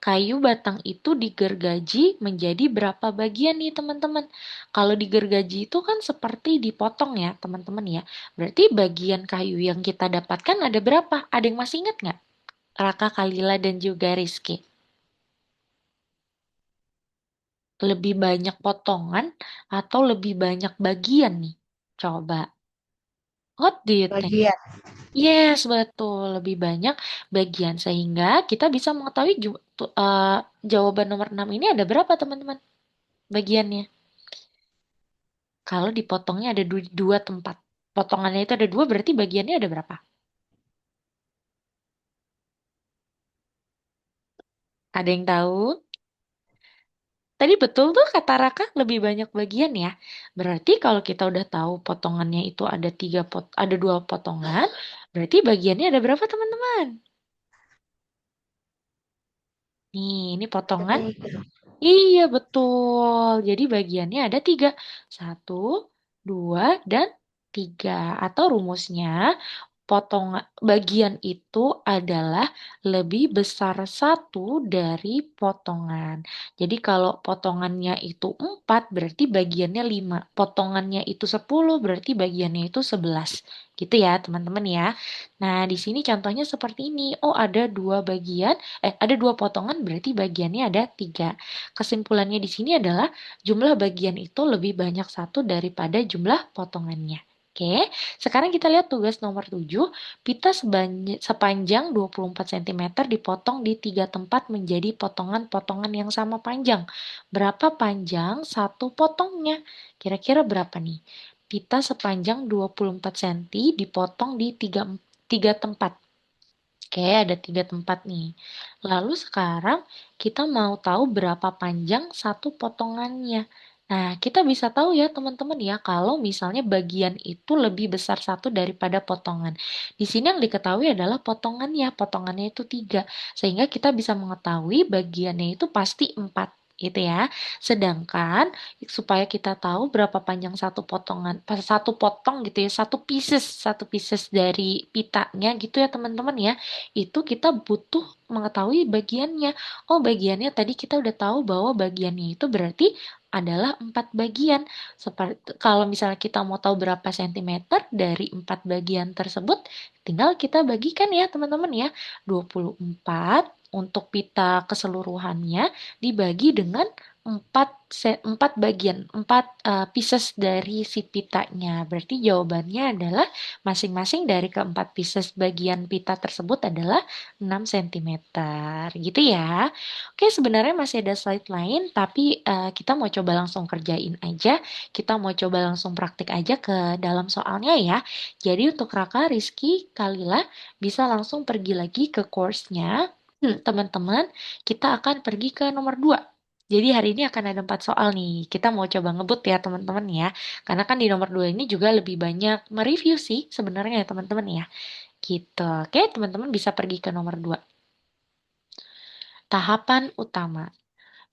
Kayu batang itu digergaji menjadi berapa bagian nih teman-teman? Kalau digergaji itu kan seperti dipotong ya teman-teman ya. Berarti bagian kayu yang kita dapatkan ada berapa? Ada yang masih ingat nggak? Raka, Kalila, dan juga Rizky. Lebih banyak potongan atau lebih banyak bagian nih? Coba. What do you think? Bagian. Yes, betul. Lebih banyak bagian. Sehingga kita bisa mengetahui jawaban nomor 6 ini ada berapa teman-teman bagiannya. Kalau dipotongnya ada dua tempat. Potongannya itu ada dua, berarti bagiannya ada berapa? Ada yang tahu? Tadi betul tuh kata Raka lebih banyak bagian ya. Berarti kalau kita udah tahu potongannya itu ada ada 2 potongan, berarti bagiannya ada berapa teman-teman? Nih, ini potongan. Ketiga. Iya betul. Jadi bagiannya ada 3. 1, 2, dan 3. Atau rumusnya potongan bagian itu adalah lebih besar satu dari potongan. Jadi kalau potongannya itu 4 berarti bagiannya 5. Potongannya itu 10 berarti bagiannya itu 11. Gitu ya teman-teman ya. Nah di sini contohnya seperti ini. Oh ada 2 bagian, ada 2 potongan berarti bagiannya ada 3. Kesimpulannya di sini adalah jumlah bagian itu lebih banyak satu daripada jumlah potongannya. Oke, sekarang kita lihat tugas nomor 7. Pita sepanjang 24 cm dipotong di 3 tempat menjadi potongan-potongan yang sama panjang. Berapa panjang satu potongnya? Kira-kira berapa nih? Pita sepanjang 24 cm dipotong di tiga tempat. Oke, ada 3 tempat nih. Lalu sekarang kita mau tahu berapa panjang satu potongannya. Nah, kita bisa tahu ya teman-teman ya kalau misalnya bagian itu lebih besar satu daripada potongan. Di sini yang diketahui adalah potongannya. Potongannya itu 3. Sehingga kita bisa mengetahui bagiannya itu pasti 4 gitu ya. Sedangkan supaya kita tahu berapa panjang satu potongan, pas satu potong gitu ya, satu pieces dari pitanya gitu ya teman-teman ya, itu kita butuh mengetahui bagiannya. Oh, bagiannya tadi kita udah tahu bahwa bagiannya itu berarti adalah 4 bagian. Seperti kalau misalnya kita mau tahu berapa sentimeter dari 4 bagian tersebut, tinggal kita bagikan ya teman-teman ya. 24 untuk pita keseluruhannya dibagi dengan 4 bagian, 4 pieces dari si pitanya. Berarti jawabannya adalah masing-masing dari keempat pieces bagian pita tersebut adalah 6 cm. Gitu ya. Oke, sebenarnya masih ada slide lain, tapi kita mau coba langsung kerjain aja. Kita mau coba langsung praktik aja ke dalam soalnya ya. Jadi untuk Raka, Rizky, Kalila bisa langsung pergi lagi ke course-nya. Teman-teman, kita akan pergi ke nomor 2. Jadi hari ini akan ada 4 soal nih. Kita mau coba ngebut ya teman-teman ya. Karena kan di nomor 2 ini juga lebih banyak mereview sih sebenarnya ya teman-teman ya. Gitu. Oke, teman-teman bisa pergi ke nomor 2. Tahapan utama.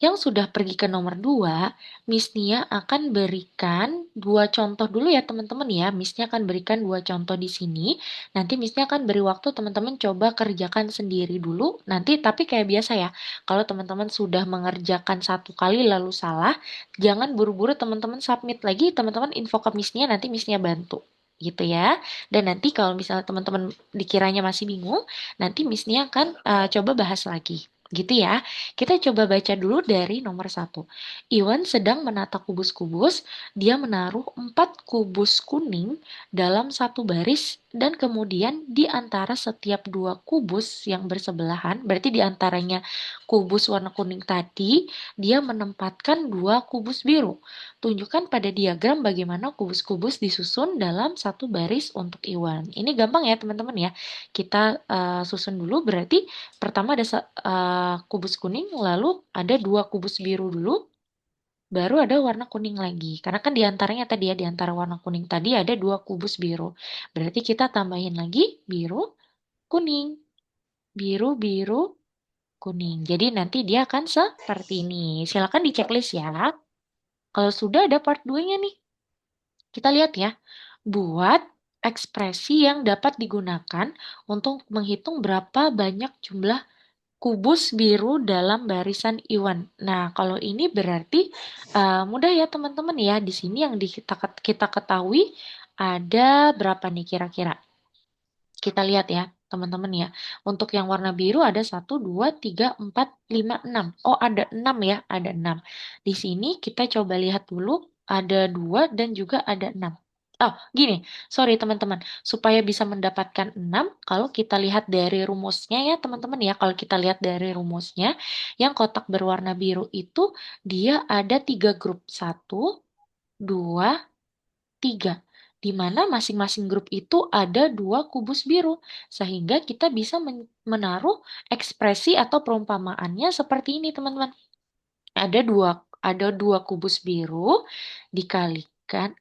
Yang sudah pergi ke nomor 2, Miss Nia akan berikan 2 contoh dulu ya teman-teman ya. Miss-nya akan berikan 2 contoh di sini. Nanti Miss-nya akan beri waktu teman-teman coba kerjakan sendiri dulu. Nanti tapi kayak biasa ya, kalau teman-teman sudah mengerjakan 1 kali lalu salah, jangan buru-buru teman-teman submit lagi, teman-teman info ke Miss-nya, nanti Miss-nya bantu. Gitu ya. Dan nanti kalau misalnya teman-teman dikiranya masih bingung, nanti Miss Nia akan coba bahas lagi. Gitu ya. Kita coba baca dulu dari nomor satu. Iwan sedang menata kubus-kubus. Dia menaruh 4 kubus kuning dalam satu baris dan kemudian di antara setiap 2 kubus yang bersebelahan, berarti di antaranya kubus warna kuning tadi, dia menempatkan 2 kubus biru. Tunjukkan pada diagram bagaimana kubus-kubus disusun dalam satu baris untuk Iwan. Ini gampang ya teman-teman ya. Kita susun dulu berarti pertama ada kubus kuning, lalu ada 2 kubus biru dulu, baru ada warna kuning lagi. Karena kan diantaranya tadi ya, diantara warna kuning tadi ada 2 kubus biru. Berarti kita tambahin lagi biru, kuning, biru, biru, kuning. Jadi nanti dia akan seperti ini. Silakan di checklist ya. Kalau sudah ada part 2-nya nih, kita lihat ya. Buat ekspresi yang dapat digunakan untuk menghitung berapa banyak jumlah kubus biru dalam barisan Iwan. Nah, kalau ini berarti mudah ya teman-teman ya. Di sini yang kita ketahui ada berapa nih kira-kira? Kita lihat ya, teman-teman ya. Untuk yang warna biru ada 1, 2, 3, 4, 5, 6. Oh, ada 6 ya, ada 6. Di sini kita coba lihat dulu, ada 2 dan juga ada 6. Oh, gini, sorry teman-teman. Supaya bisa mendapatkan 6, kalau kita lihat dari rumusnya ya teman-teman ya. Kalau kita lihat dari rumusnya, yang kotak berwarna biru itu dia ada 3 grup. 1, 2, 3, di mana masing-masing grup itu ada 2 kubus biru, sehingga kita bisa menaruh ekspresi atau perumpamaannya seperti ini, teman-teman. Ada dua kubus biru dikalikan,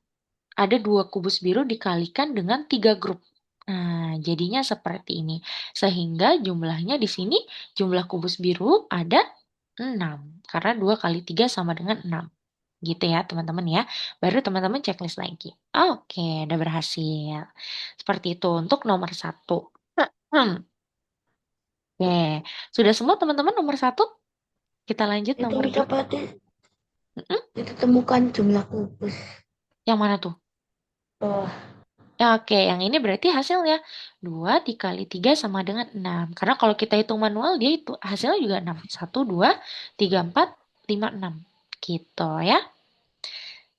ada 2 kubus biru dikalikan dengan 3 grup. Nah, jadinya seperti ini. Sehingga jumlahnya di sini, jumlah kubus biru ada 6. Karena 2 kali 3 sama dengan 6. Gitu ya teman-teman ya. Baru teman-teman checklist lagi. Oke, udah berhasil. Seperti itu untuk nomor satu. Oke, sudah semua teman-teman nomor satu? Kita lanjut Itu nomor dua. coba Mm-mm. ditemukan jumlah kubus. Yang mana tuh? Oh, Ya, oke, yang ini berarti hasilnya 2 dikali 3 sama dengan 6. Karena kalau kita hitung manual, dia itu hasilnya juga 6. 1, 2, 3, 4, 5, 6. Gitu ya.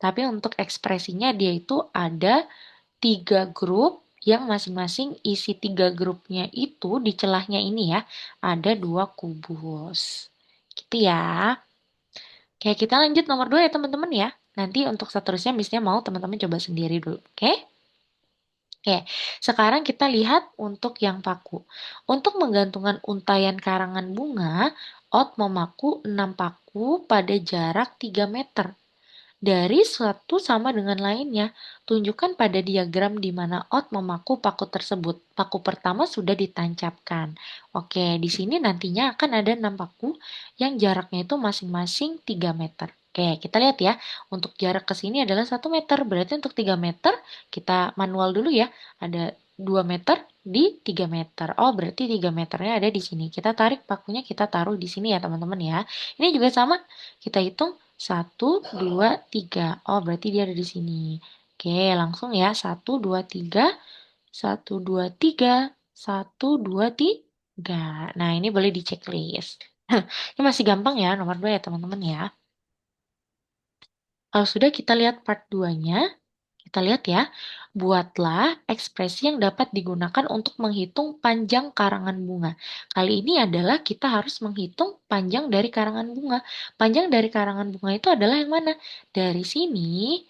Tapi untuk ekspresinya dia itu ada 3 grup yang masing-masing isi 3 grupnya itu di celahnya ini ya, ada 2 kubus. Gitu ya. Oke, kita lanjut nomor 2 ya teman-teman ya. Nanti untuk seterusnya misalnya mau teman-teman coba sendiri dulu. Oke? Oke, sekarang kita lihat untuk yang paku. Untuk menggantungkan untayan karangan bunga, Ot memaku 6 paku pada jarak 3 meter. Dari suatu sama dengan lainnya, tunjukkan pada diagram di mana Ot memaku paku tersebut. Paku pertama sudah ditancapkan. Oke, di sini nantinya akan ada 6 paku yang jaraknya itu masing-masing 3 meter. Oke, kita lihat ya. Untuk jarak ke sini adalah 1 meter. Berarti untuk 3 meter, kita manual dulu ya. Ada 2 meter di 3 meter. Oh, berarti 3 meternya ada di sini. Kita tarik pakunya, kita taruh di sini ya teman-teman ya. Ini juga sama. Kita hitung 1, 2, 3. Oh, berarti dia ada di sini. Oke, langsung ya. 1, 2, 3. 1, 2, 3. 1, 2, 3. Nah, ini boleh di checklist. Ini masih gampang ya, nomor 2 ya teman-teman ya. Kalau sudah kita lihat part 2-nya, kita lihat ya. Buatlah ekspresi yang dapat digunakan untuk menghitung panjang karangan bunga. Kali ini adalah kita harus menghitung panjang dari karangan bunga. Panjang dari karangan bunga itu adalah yang mana? Dari sini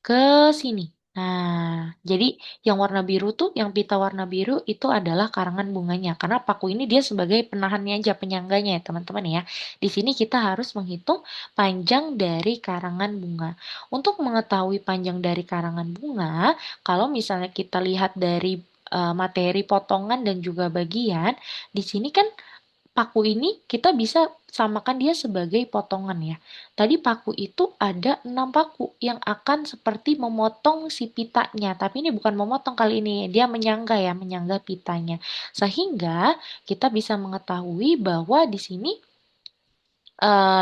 ke sini. Nah, jadi yang warna biru tuh, yang pita warna biru itu adalah karangan bunganya. Karena paku ini dia sebagai penahannya aja, penyangganya ya teman-teman ya. Di sini kita harus menghitung panjang dari karangan bunga. Untuk mengetahui panjang dari karangan bunga, kalau misalnya kita lihat dari materi potongan dan juga bagian, di sini kan paku ini kita bisa samakan dia sebagai potongan ya. Tadi paku itu ada 6 paku yang akan seperti memotong si pitanya. Tapi ini bukan memotong kali ini, dia menyangga ya, menyangga pitanya. Sehingga kita bisa mengetahui bahwa di sini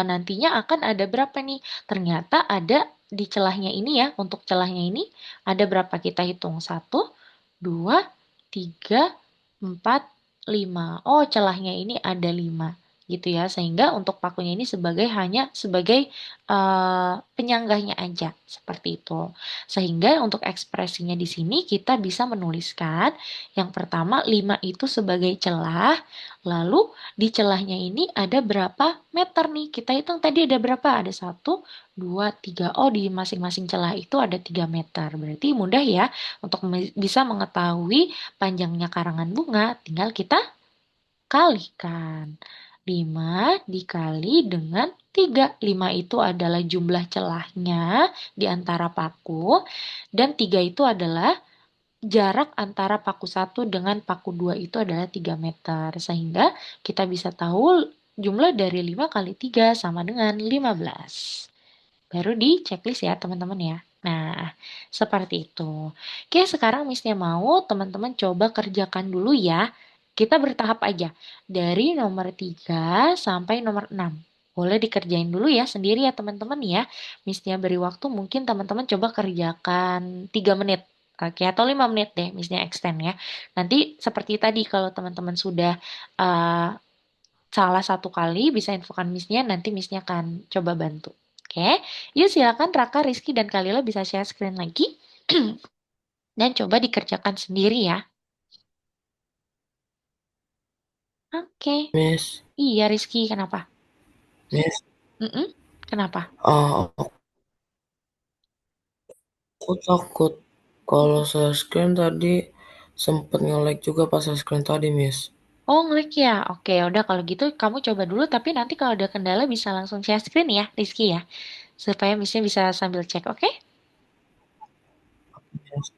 nantinya akan ada berapa nih? Ternyata ada di celahnya ini ya, untuk celahnya ini ada berapa kita hitung? 1, 2, 3, 4, 5. Oh, celahnya ini ada 5. gitu ya. Sehingga untuk pakunya ini hanya sebagai penyanggahnya aja seperti itu. Sehingga untuk ekspresinya di sini kita bisa menuliskan yang pertama 5 itu sebagai celah, lalu di celahnya ini ada berapa meter nih? Kita hitung tadi ada berapa? Ada 1, 2, 3. Oh, di masing-masing celah itu ada 3 meter. Berarti mudah ya untuk bisa mengetahui panjangnya karangan bunga. Tinggal kita kalikan. 5 dikali dengan 3. 5 itu adalah jumlah celahnya di antara paku. Dan 3 itu adalah jarak antara paku 1 dengan paku 2 itu adalah 3 meter. Sehingga kita bisa tahu jumlah dari 5 kali 3 sama dengan 15. Baru di checklist ya teman-teman ya. Nah, seperti itu. Oke, sekarang Miss-nya mau teman-teman coba kerjakan dulu ya. Kita bertahap aja. Dari nomor 3 sampai nomor 6. Boleh dikerjain dulu ya sendiri ya teman-teman ya. Miss-nya beri waktu mungkin teman-teman coba kerjakan 3 menit. Oke, atau 5 menit deh, Miss-nya extend ya. Nanti seperti tadi kalau teman-teman sudah uh, salah satu kali bisa infokan Miss-nya, nanti Miss-nya akan coba bantu. Oke, yuk silakan Raka, Rizky, dan Kalila bisa share screen lagi dan coba dikerjakan sendiri ya. Oke, Miss. iya Rizky, kenapa? Miss, Mm-mm, kenapa? aku takut kalau saya screen tadi sempet nge-lag juga pas saya screen tadi, Miss. Oh, ngelik ya? Oke, udah kalau gitu kamu coba dulu, tapi nanti kalau ada kendala bisa langsung share screen ya, Rizky ya. Supaya Miss-nya bisa sambil cek, oke? Miss.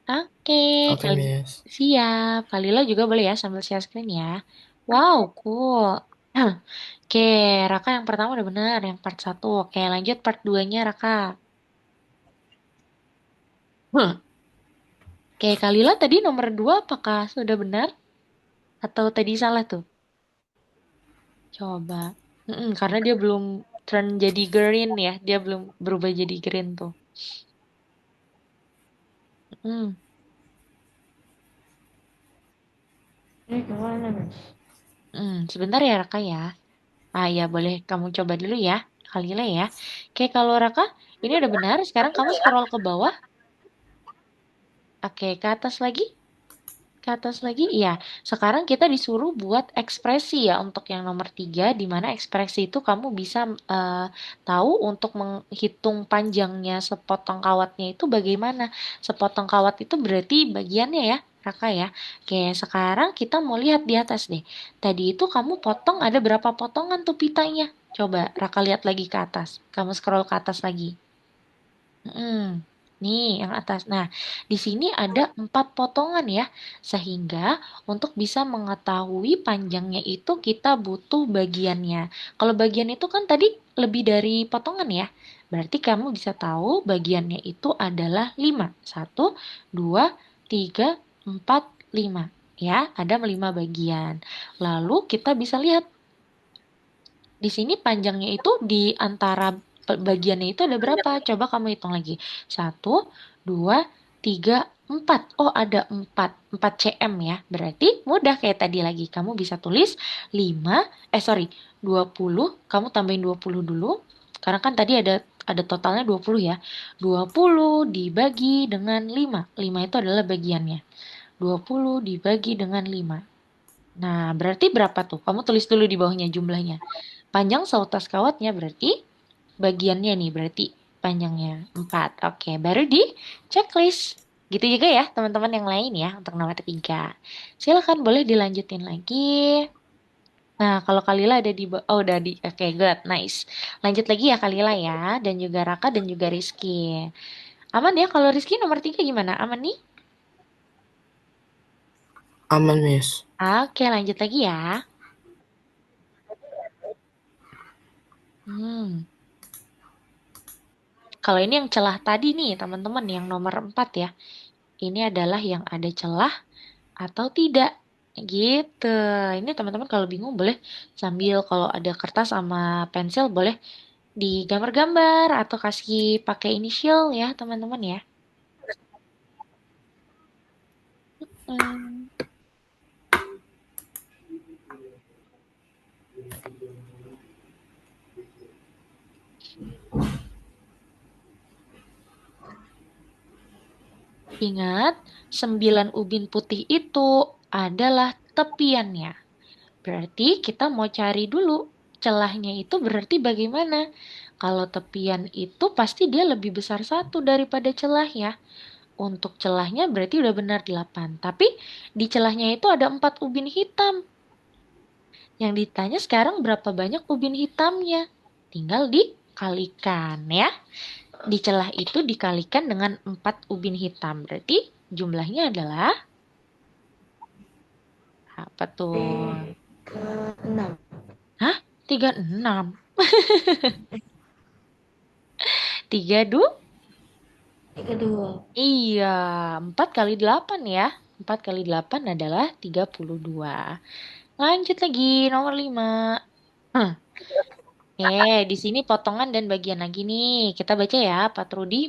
Oke, Oke, kalau Miss. siap. Kalila juga boleh ya sambil share screen ya. Wow, cool. Oke, Raka yang pertama udah bener, yang part 1. Oke, lanjut part 2-nya Raka. Oke, Kalila tadi nomor 2 apakah sudah benar? Atau tadi salah tuh? Coba. Karena dia belum turn jadi green ya. Dia belum berubah jadi green tuh. Mm. Ini gimana, Mas? Sebentar ya Raka ya. Ah ya, boleh kamu coba dulu ya. Kalila ya. Oke, kalau Raka, ini udah benar. Sekarang kamu scroll ke bawah. Oke, ke atas lagi. Ke atas lagi, iya. Sekarang kita disuruh buat ekspresi ya untuk yang nomor 3, di mana ekspresi itu kamu bisa tahu untuk menghitung panjangnya sepotong kawatnya itu bagaimana. Sepotong kawat itu berarti bagiannya ya, Raka ya. Oke, sekarang kita mau lihat di atas deh. Tadi itu kamu potong ada berapa potongan tuh pitanya? Coba Raka lihat lagi ke atas. Kamu scroll ke atas lagi. Mm, Nih, yang atas. Nah, di sini ada 4 potongan ya, sehingga untuk bisa mengetahui panjangnya itu kita butuh bagiannya. Kalau bagian itu kan tadi lebih dari potongan ya, berarti kamu bisa tahu bagiannya itu adalah 5. 1, 2, 3, 4, 5. Ya, ada 5 bagian. Lalu kita bisa lihat di sini panjangnya itu di antara bagiannya itu ada berapa? Coba kamu hitung lagi. 1, 2, 3, 4. Oh, ada 4 cm ya. Berarti mudah kayak tadi lagi. Kamu bisa tulis 5, 20. Kamu tambahin 20 dulu. Karena kan tadi ada totalnya 20 ya. 20 dibagi dengan 5. 5 itu adalah bagiannya. 20 dibagi dengan 5. Nah, berarti berapa tuh? Kamu tulis dulu di bawahnya jumlahnya. Panjang seutas kawatnya berarti bagiannya nih berarti panjangnya 4. Oke, baru di checklist. Gitu juga ya teman-teman yang lain ya untuk nomor 3. Silakan boleh dilanjutin lagi. Nah, kalau Kalila ada oh udah di oke, good, nice. Lanjut lagi ya Kalila ya dan juga Raka dan juga Rizky. Aman ya kalau Rizky nomor 3 gimana? Aman nih? Aman, Miss. Oke, lanjut lagi ya. Hmm. Kalau ini yang celah tadi nih, teman-teman, yang nomor 4 ya. Ini adalah yang ada celah atau tidak. Gitu. Ini teman-teman kalau bingung boleh sambil kalau ada kertas sama pensil boleh digambar-gambar atau kasih pakai inisial ya, teman-teman ya. Hmm. Ingat, 9 ubin putih itu adalah tepiannya. Berarti kita mau cari dulu celahnya itu berarti bagaimana? Kalau tepian itu pasti dia lebih besar satu daripada celah ya. Untuk celahnya berarti udah benar 8. Tapi di celahnya itu ada 4 ubin hitam. Yang ditanya sekarang berapa banyak ubin hitamnya? Tinggal dikalikan ya. Di celah itu dikalikan dengan 4 ubin hitam. Berarti jumlahnya adalah apa tuh? 36. Hah? 36. 32? Kedua. Iya, 4 kali 8 ya. 4 kali 8 adalah 32. Lanjut lagi, nomor 5. Di sini potongan dan bagian lagi nih. Kita baca ya, Pak Trudi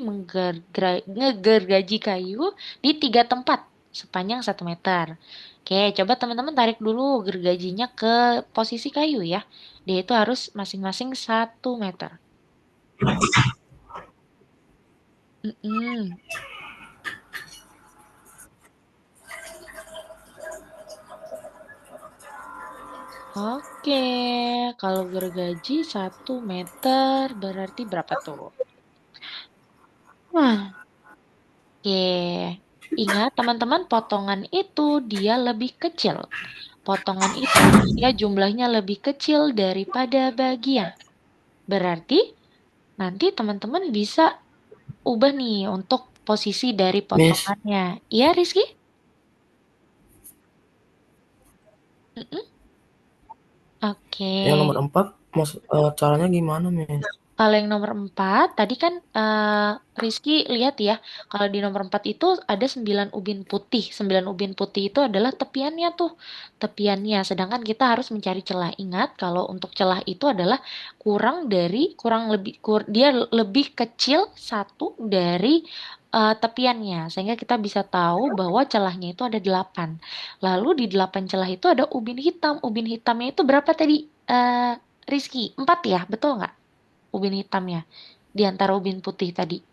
ngegergaji kayu di 3 tempat sepanjang 1 meter. Coba teman-teman tarik dulu gergajinya ke posisi kayu ya. Dia itu harus masing-masing 1 meter. Mm-mm. Oke, kalau gergaji 1 meter berarti berapa tuh? Nah, oke. Ingat teman-teman, potongan itu dia lebih kecil. Potongan itu dia jumlahnya lebih kecil daripada bagian. Berarti nanti teman-teman bisa ubah nih untuk posisi dari Miss, potongannya. Iya, Rizky? Mm-mm. Oke. yang nomor 4, caranya gimana, Miss? Kalau yang nomor 4, tadi kan Rizky lihat ya, kalau di nomor 4 itu ada 9 ubin putih. 9 ubin putih itu adalah tepiannya tuh, tepiannya. Sedangkan kita harus mencari celah. Ingat, kalau untuk celah itu adalah dia lebih kecil satu dari tepiannya. Sehingga kita bisa tahu bahwa celahnya itu ada 8. Lalu di 8 celah itu ada ubin hitam. Ubin hitamnya itu berapa tadi, Rizky? 4 ya, betul nggak? Ubin hitamnya di antara ubin putih tadi.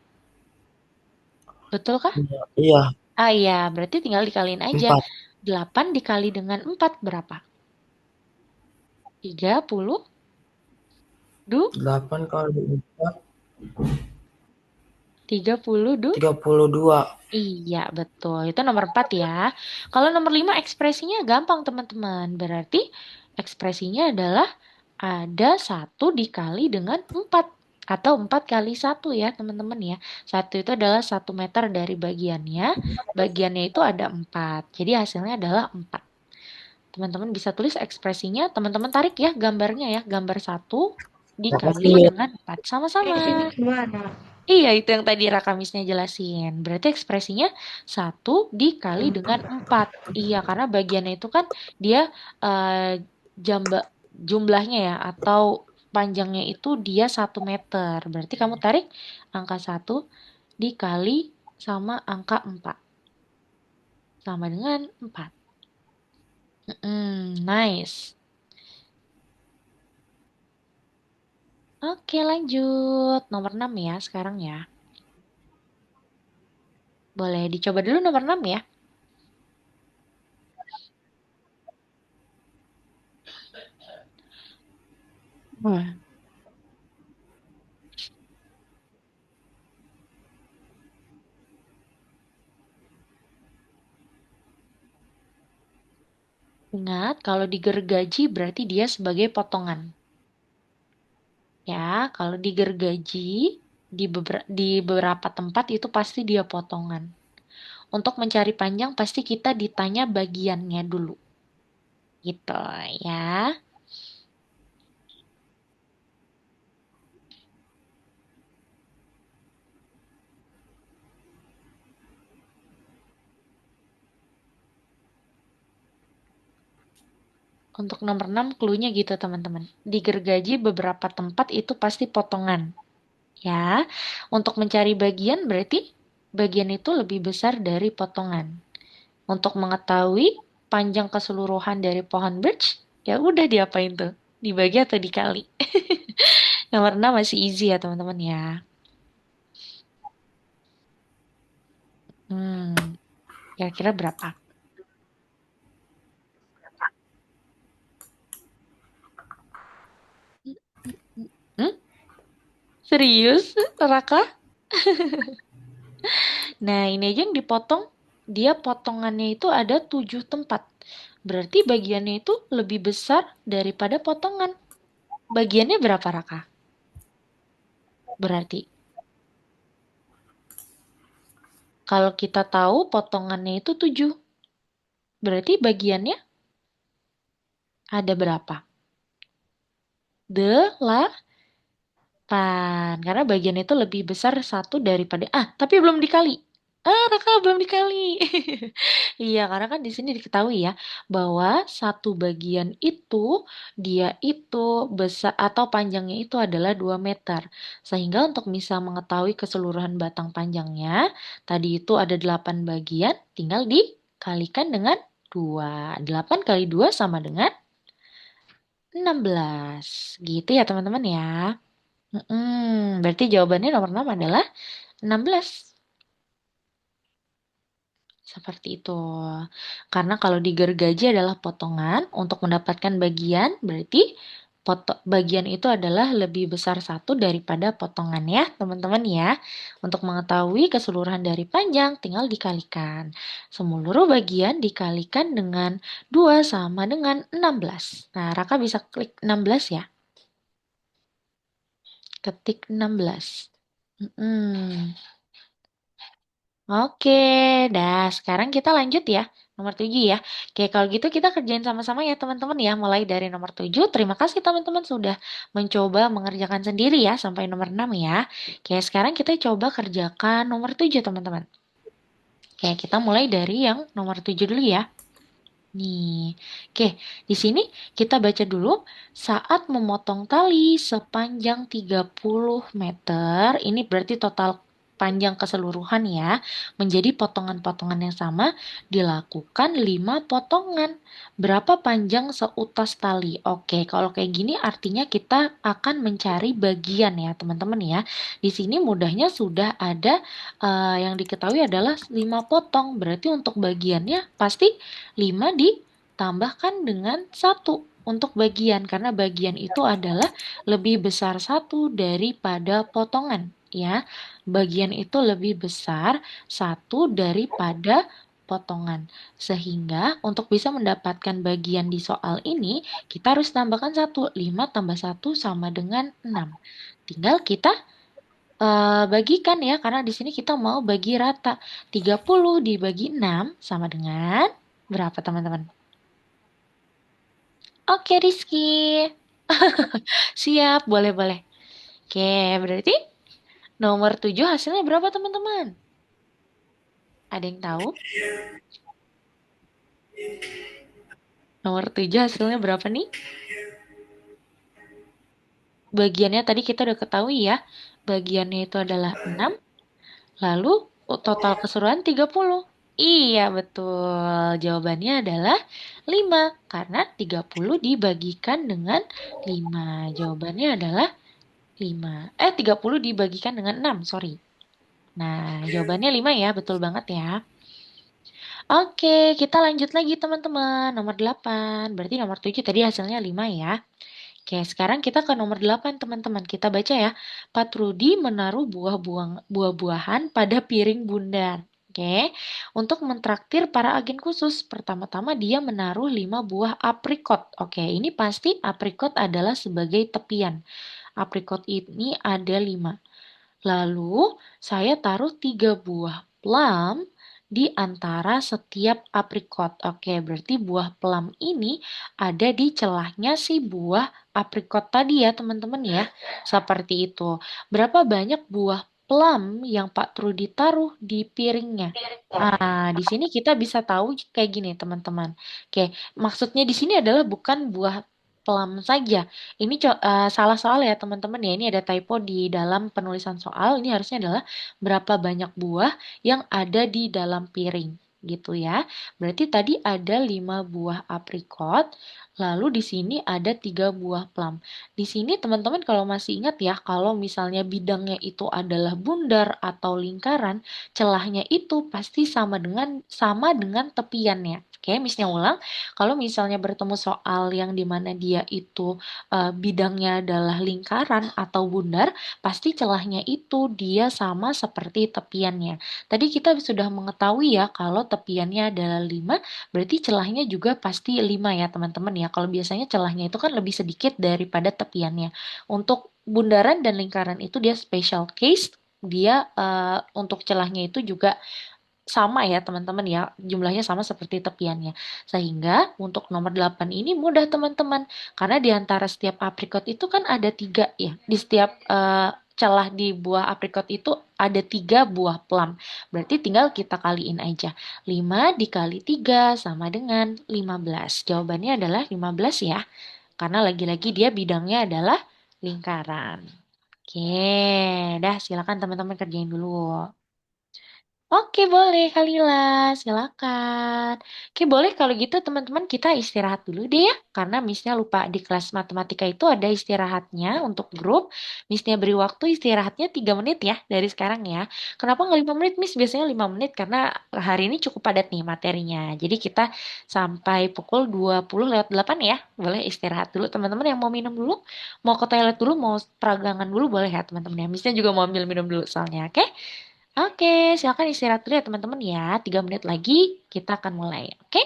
Betul kah? Iya, iya, Ah iya, berarti tinggal dikaliin aja. 4. 8 dikali dengan 4 berapa? 30? 8 kali 4, 30, 32. Iya, betul. Itu nomor 4 ya. Kalau nomor 5 ekspresinya gampang, teman-teman. Berarti ekspresinya adalah ada 1 dikali dengan 4. Atau 4 kali 1 ya, teman-teman ya. 1 itu adalah 1 meter dari bagiannya. Bagiannya itu ada 4. Jadi hasilnya adalah 4. Teman-teman bisa tulis ekspresinya. Teman-teman tarik ya gambarnya ya. Gambar 1 Makasih, dikali Miss. dengan 4. Sama-sama. Ini gimana? Iya, itu yang tadi Rakamisnya jelasin. Berarti ekspresinya 1 dikali dengan 4. Iya, karena bagiannya itu kan dia jamba, jumlahnya ya, atau panjangnya itu dia 1 meter. Berarti kamu tarik angka 1 dikali sama angka 4. Sama dengan 4. Nice. Oke, lanjut. Nomor 6 ya sekarang ya. Boleh dicoba dulu nomor 6 ya. Hmm. Ingat, kalau digergaji berarti dia sebagai potongan. Ya, kalau digergaji di beberapa tempat itu pasti dia potongan. Untuk mencari panjang pasti kita ditanya bagiannya dulu. Gitu ya. Untuk nomor 6 clue-nya gitu teman-teman. Digergaji beberapa tempat itu pasti potongan. Ya, untuk mencari bagian berarti bagian itu lebih besar dari potongan. Untuk mengetahui panjang keseluruhan dari pohon birch, ya udah diapain tuh? Dibagi atau dikali? Nomor 6 masih easy ya teman-teman ya. Kira-kira berapa? Hmm? Serius, Raka? Nah, ini aja yang dipotong, dia potongannya itu ada 7 tempat. Berarti bagiannya itu lebih besar daripada potongan. Bagiannya berapa, Raka? Berarti, kalau kita tahu potongannya itu 7, berarti bagiannya ada berapa? Delapan. Karena bagian itu lebih besar satu daripada... tapi belum dikali. Raka belum dikali. Iya, karena kan di sini diketahui ya bahwa satu bagian itu dia itu besar atau panjangnya itu adalah 2 meter. Sehingga untuk bisa mengetahui keseluruhan batang panjangnya, tadi itu ada 8 bagian, tinggal dikalikan dengan 2. 8 kali 2 sama dengan 16. Gitu ya teman-teman ya. Berarti jawabannya nomor 6 adalah 16. Seperti itu. Karena kalau digergaji adalah potongan, untuk mendapatkan bagian, berarti bagian itu adalah lebih besar satu daripada potongan ya, teman-teman ya. Untuk mengetahui keseluruhan dari panjang, tinggal dikalikan. Seluruh bagian dikalikan dengan 2 sama dengan 16. Nah, Raka bisa klik 16 ya. Ketik 16. Mm-mm. Oke, dah sekarang kita lanjut ya. Nomor 7 ya. Oke, kalau gitu kita kerjain sama-sama ya teman-teman ya. Mulai dari nomor 7. Terima kasih teman-teman sudah mencoba mengerjakan sendiri ya sampai nomor 6 ya. Oke, sekarang kita coba kerjakan nomor 7 teman-teman. Oke, kita mulai dari yang nomor 7 dulu ya. Nih, oke, di sini kita baca dulu. Saat memotong tali sepanjang 30 meter, ini berarti total panjang keseluruhan ya, menjadi potongan-potongan yang sama, dilakukan 5 potongan. Berapa panjang seutas tali? Oke, kalau kayak gini artinya kita akan mencari bagian ya, teman-teman ya. Di sini mudahnya sudah ada yang diketahui adalah 5 potong. Berarti untuk bagiannya pasti 5 ditambahkan dengan 1 untuk bagian karena bagian itu adalah lebih besar 1 daripada potongan ya. Bagian itu lebih besar 1 daripada potongan. Sehingga untuk bisa mendapatkan bagian di soal ini kita harus tambahkan 1. 5 tambah 1 sama dengan 6. Tinggal kita bagikan ya karena di sini kita mau bagi rata. 30 dibagi 6 sama dengan berapa teman-teman? Oke, Rizky. Siap, boleh-boleh. Oke, berarti nomor 7 hasilnya berapa, teman-teman? Ada yang tahu? Nomor 7 hasilnya berapa nih? Bagiannya tadi kita udah ketahui ya. Bagiannya itu adalah 6, lalu total keseluruhan 30. Iya, betul. Jawabannya adalah 5, karena 30 dibagikan dengan 5. Jawabannya adalah 5. 30 dibagikan dengan 6, sorry. Nah, jawabannya 5 ya, betul banget ya. Oke, kita lanjut lagi teman-teman. Nomor 8. Berarti nomor 7 tadi hasilnya 5 ya. Oke, sekarang kita ke nomor 8 teman-teman. Kita baca ya. Pak Rudi menaruh buah-buahan pada piring bundar. Oke, untuk mentraktir para agen khusus, pertama-tama dia menaruh 5 buah aprikot. Oke, ini pasti aprikot adalah sebagai tepian. Aprikot ini ada 5. Lalu saya taruh 3 buah plum di antara setiap aprikot. Oke, berarti buah plum ini ada di celahnya si buah aprikot tadi ya, teman-teman ya. Seperti itu. Berapa banyak buah plum yang Pak Trudi taruh di piringnya? Di sini kita bisa tahu kayak gini, teman-teman. Oke, maksudnya di sini adalah bukan buah plum saja. Ini salah soal ya, teman-teman ya. Ini ada typo di dalam penulisan soal. Ini harusnya adalah berapa banyak buah yang ada di dalam piring. gitu ya. Berarti tadi ada 5 buah aprikot, lalu di sini ada 3 buah plum. Di sini teman-teman kalau masih ingat ya, kalau misalnya bidangnya itu adalah bundar atau lingkaran, celahnya itu pasti sama dengan tepiannya. Oke, Missnya ulang. Kalau misalnya bertemu soal yang dimana dia itu bidangnya adalah lingkaran atau bundar, pasti celahnya itu dia sama seperti tepiannya. Tadi kita sudah mengetahui ya kalau tepiannya adalah 5, berarti celahnya juga pasti 5 ya teman-teman ya. Kalau biasanya celahnya itu kan lebih sedikit daripada tepiannya. Untuk bundaran dan lingkaran itu dia special case, dia untuk celahnya itu juga sama ya teman-teman ya, jumlahnya sama seperti tepiannya. Sehingga untuk nomor 8 ini mudah teman-teman, karena di antara setiap aprikot itu kan ada 3 ya. Di setiap celah di buah aprikot itu ada 3 buah plum. Berarti tinggal kita kaliin aja. 5 dikali 3 sama dengan 15. Jawabannya adalah 15 ya, karena lagi-lagi dia bidangnya adalah lingkaran. Oke, dah silakan teman-teman kerjain dulu. Oke, boleh Kalila, silakan. Oke, boleh kalau gitu teman-teman kita istirahat dulu deh ya, karena Missnya lupa di kelas matematika itu ada istirahatnya untuk grup. Missnya beri waktu istirahatnya 3 menit ya dari sekarang ya. Kenapa nggak 5 menit, Miss? Biasanya 5 menit karena hari ini cukup padat nih materinya. Jadi kita sampai pukul 20:08 ya. Boleh istirahat dulu teman-teman yang mau minum dulu, mau ke toilet dulu, mau peragangan dulu boleh ya teman-teman ya. Missnya juga mau ambil minum dulu soalnya, oke? Oke, silakan istirahat dulu ya teman-teman ya. 3 menit lagi kita akan mulai. Oke?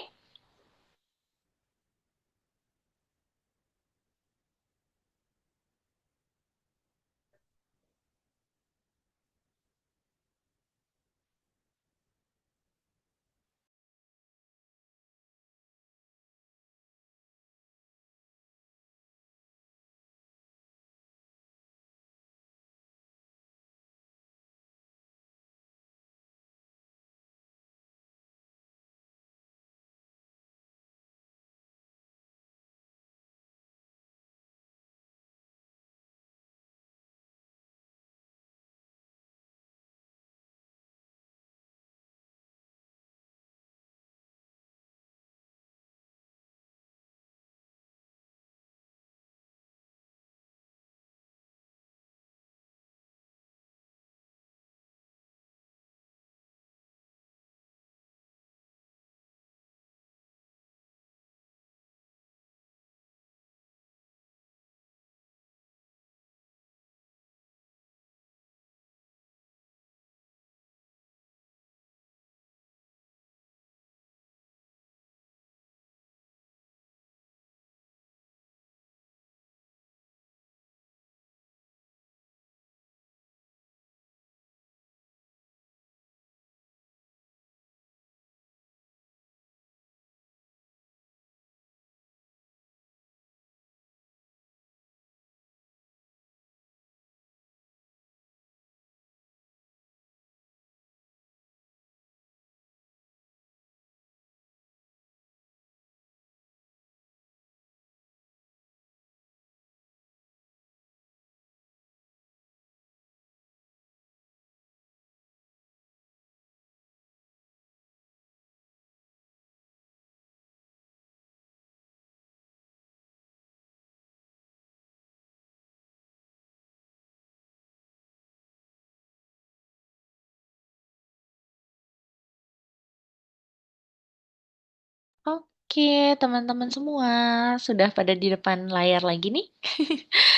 Oke, teman-teman semua. Sudah pada di depan layar lagi nih.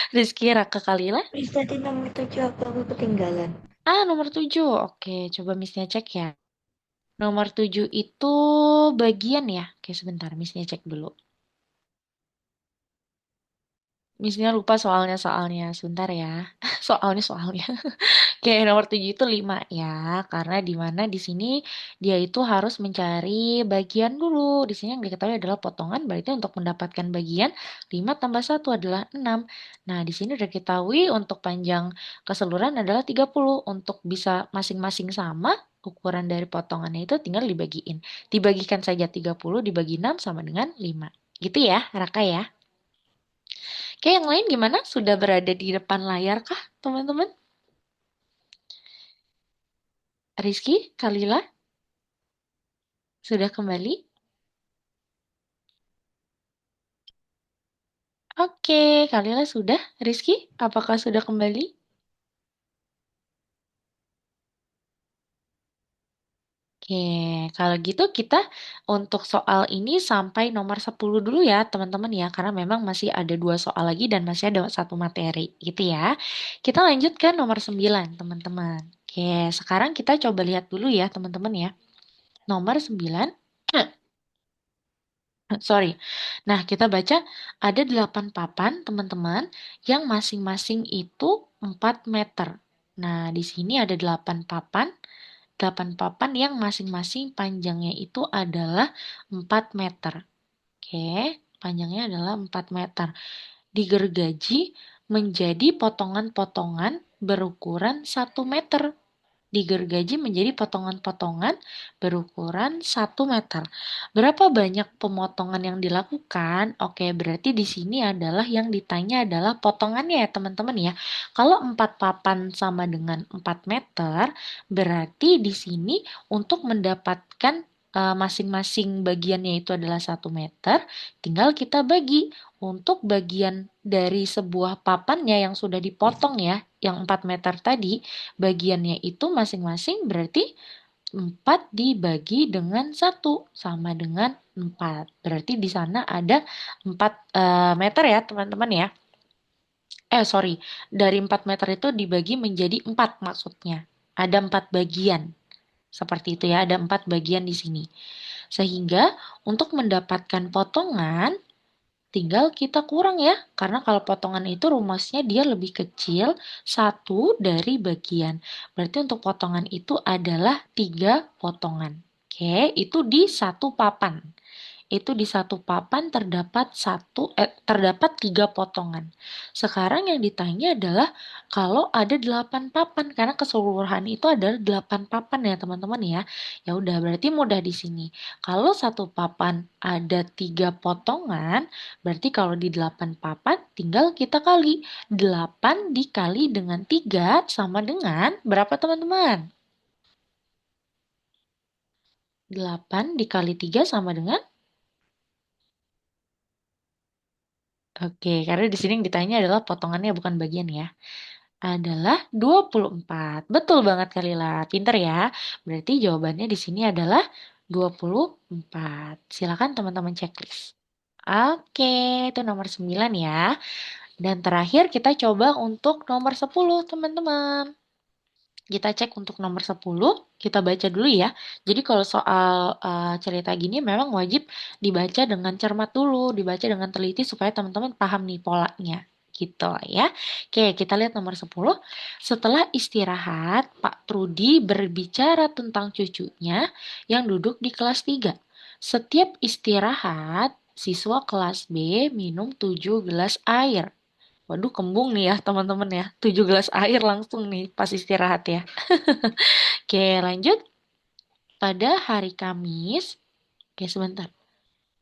Rizky, Raka, Kalila. Miss tadi nomor 7 aku ketinggalan. Nomor 7. Oke, coba Missnya cek ya. Nomor 7 itu bagian ya. Oke, sebentar. Missnya cek dulu. Missnya lupa soalnya. Sebentar ya. Soalnya. Oke, nomor 7 itu 5 ya, karena di mana di sini dia itu harus mencari bagian dulu. Di sini yang diketahui adalah potongan, berarti untuk mendapatkan bagian 5 tambah 1 adalah 6. Nah, di sini udah diketahui untuk panjang keseluruhan adalah 30. Untuk bisa masing-masing sama, ukuran dari potongannya itu tinggal dibagiin. Dibagikan saja 30 dibagi 6 sama dengan 5. Gitu ya, Raka ya. Oke, yang lain gimana? Sudah berada di depan layar kah, teman-teman? Rizky, Kalila? Sudah kembali? Oke, Kalila sudah. Rizky, apakah sudah kembali? Oke, kalau gitu kita untuk soal ini sampai nomor 10 dulu ya teman-teman ya, karena memang masih ada dua soal lagi dan masih ada satu materi gitu ya. Kita lanjut ke nomor 9 teman-teman. Oke, sekarang kita coba lihat dulu ya teman-teman ya. Nomor 9, sorry. Nah, kita baca ada 8 papan teman-teman yang masing-masing itu 4 meter. Nah, di sini ada 8 papan. 8 papan yang masing-masing panjangnya itu adalah 4 meter. Oke, panjangnya adalah 4 meter. Digergaji menjadi potongan-potongan berukuran 1 meter. Digergaji menjadi potongan-potongan berukuran 1 meter. Berapa banyak pemotongan yang dilakukan? Oke, berarti di sini adalah yang ditanya adalah potongannya ya teman-teman ya. Kalau 4 papan sama dengan 4 meter, berarti di sini untuk mendapatkan masing-masing bagiannya itu adalah 1 meter, tinggal kita bagi untuk bagian dari sebuah papannya yang sudah dipotong ya, yang 4 meter tadi, bagiannya itu masing-masing berarti 4 dibagi dengan 1 sama dengan 4. Berarti di sana ada 4 meter ya teman-teman ya. Sorry, dari 4 meter itu dibagi menjadi 4 maksudnya. Ada 4 bagian. Seperti itu ya, ada 4 bagian di sini. Sehingga untuk mendapatkan potongan, tinggal kita kurang ya, karena kalau potongan itu rumusnya dia lebih kecil satu dari bagian. Berarti untuk potongan itu adalah 3 potongan. Oke, itu di satu papan. Itu di satu papan terdapat 3 potongan. Sekarang yang ditanya adalah kalau ada 8 papan, karena keseluruhan itu adalah 8 papan ya teman-teman ya. Ya udah berarti mudah di sini. Kalau satu papan ada 3 potongan, berarti kalau di 8 papan tinggal kita kali. 8 dikali dengan 3 sama dengan berapa teman-teman? 8 dikali 3 sama dengan. Oke, karena di sini yang ditanya adalah potongannya bukan bagian ya. Adalah 24. Betul banget Kalila. Pinter ya. Berarti jawabannya di sini adalah 24. Silakan teman-teman checklist. Oke, itu nomor 9 ya. Dan terakhir kita coba untuk nomor 10, teman-teman. Kita cek untuk nomor 10, kita baca dulu ya. Jadi kalau soal cerita gini memang wajib dibaca dengan cermat dulu, dibaca dengan teliti supaya teman-teman paham nih polanya. Gitu ya. Oke, kita lihat nomor 10. Setelah istirahat, Pak Trudi berbicara tentang cucunya yang duduk di kelas 3. Setiap istirahat, siswa kelas B minum 7 gelas air. Waduh, kembung nih ya teman-teman ya. 7 gelas air langsung nih pas istirahat ya. Oke, lanjut. Pada hari Kamis. Oke, sebentar.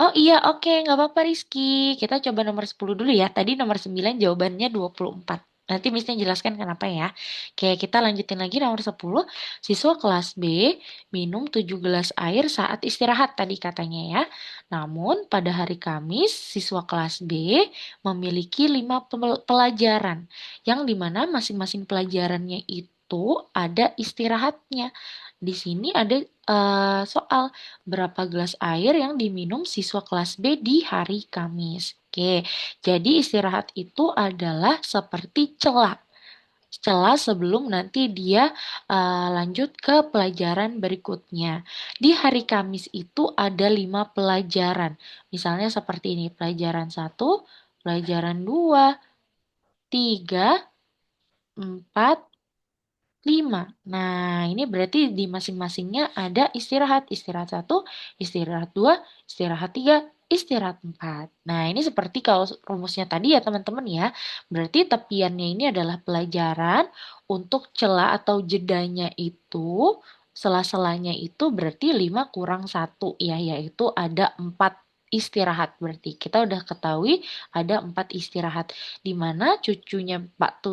Oh iya, oke, nggak apa-apa Rizky. Kita coba nomor 10 dulu ya. Tadi nomor 9 jawabannya 24. Nanti Miss jelaskan kenapa ya. Oke, kita lanjutin lagi nomor 10. Siswa kelas B minum 7 gelas air saat istirahat tadi katanya ya. Namun pada hari Kamis, siswa kelas B memiliki 5 pelajaran. Yang dimana masing-masing pelajarannya itu ada istirahatnya. Di sini ada soal berapa gelas air yang diminum siswa kelas B di hari Kamis. Oke, jadi istirahat itu adalah seperti celah. Celah sebelum nanti dia lanjut ke pelajaran berikutnya. Di hari Kamis itu ada 5 pelajaran. Misalnya seperti ini, pelajaran 1, pelajaran 2, 3, 4, 5. Nah, ini berarti di masing-masingnya ada istirahat. Istirahat 1, istirahat 2, istirahat 3, istirahat 4. Nah, ini seperti kalau rumusnya tadi ya teman-teman ya. Berarti tepiannya ini adalah pelajaran untuk celah atau jedanya itu, sela-selanya itu berarti 5 kurang 1 ya, yaitu ada 4 istirahat. Berarti kita udah ketahui ada 4 istirahat. Di mana cucunya Pak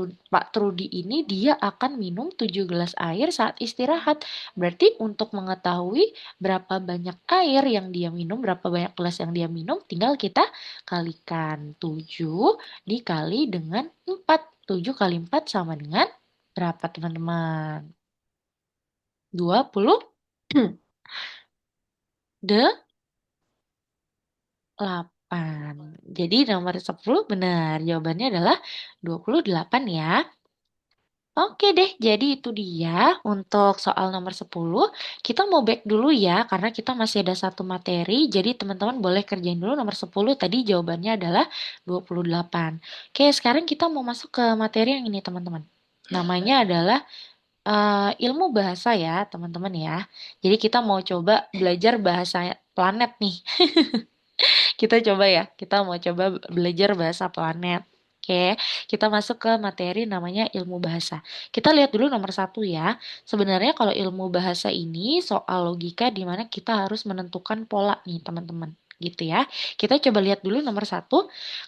Trudi ini dia akan minum 7 gelas air saat istirahat. Berarti untuk mengetahui berapa banyak air yang dia minum, berapa banyak gelas yang dia minum, tinggal kita kalikan. 7 dikali dengan 4. 7 kali 4 sama dengan berapa teman-teman? 20 8. Jadi nomor 10 benar. Jawabannya adalah 28 ya. Oke deh, jadi itu dia untuk soal nomor 10. Kita mau back dulu ya, karena kita masih ada satu materi. Jadi teman-teman boleh kerjain dulu nomor 10. Tadi jawabannya adalah 28. Oke, sekarang kita mau masuk ke materi yang ini teman-teman. Namanya adalah ilmu bahasa ya teman-teman ya. Jadi kita mau coba belajar bahasa planet nih. Kita coba ya, kita mau coba belajar bahasa planet. Oke, kita masuk ke materi namanya ilmu bahasa. Kita lihat dulu nomor 1 ya. Sebenarnya kalau ilmu bahasa ini soal logika di mana kita harus menentukan pola nih teman-teman. Gitu ya. Kita coba lihat dulu nomor 1,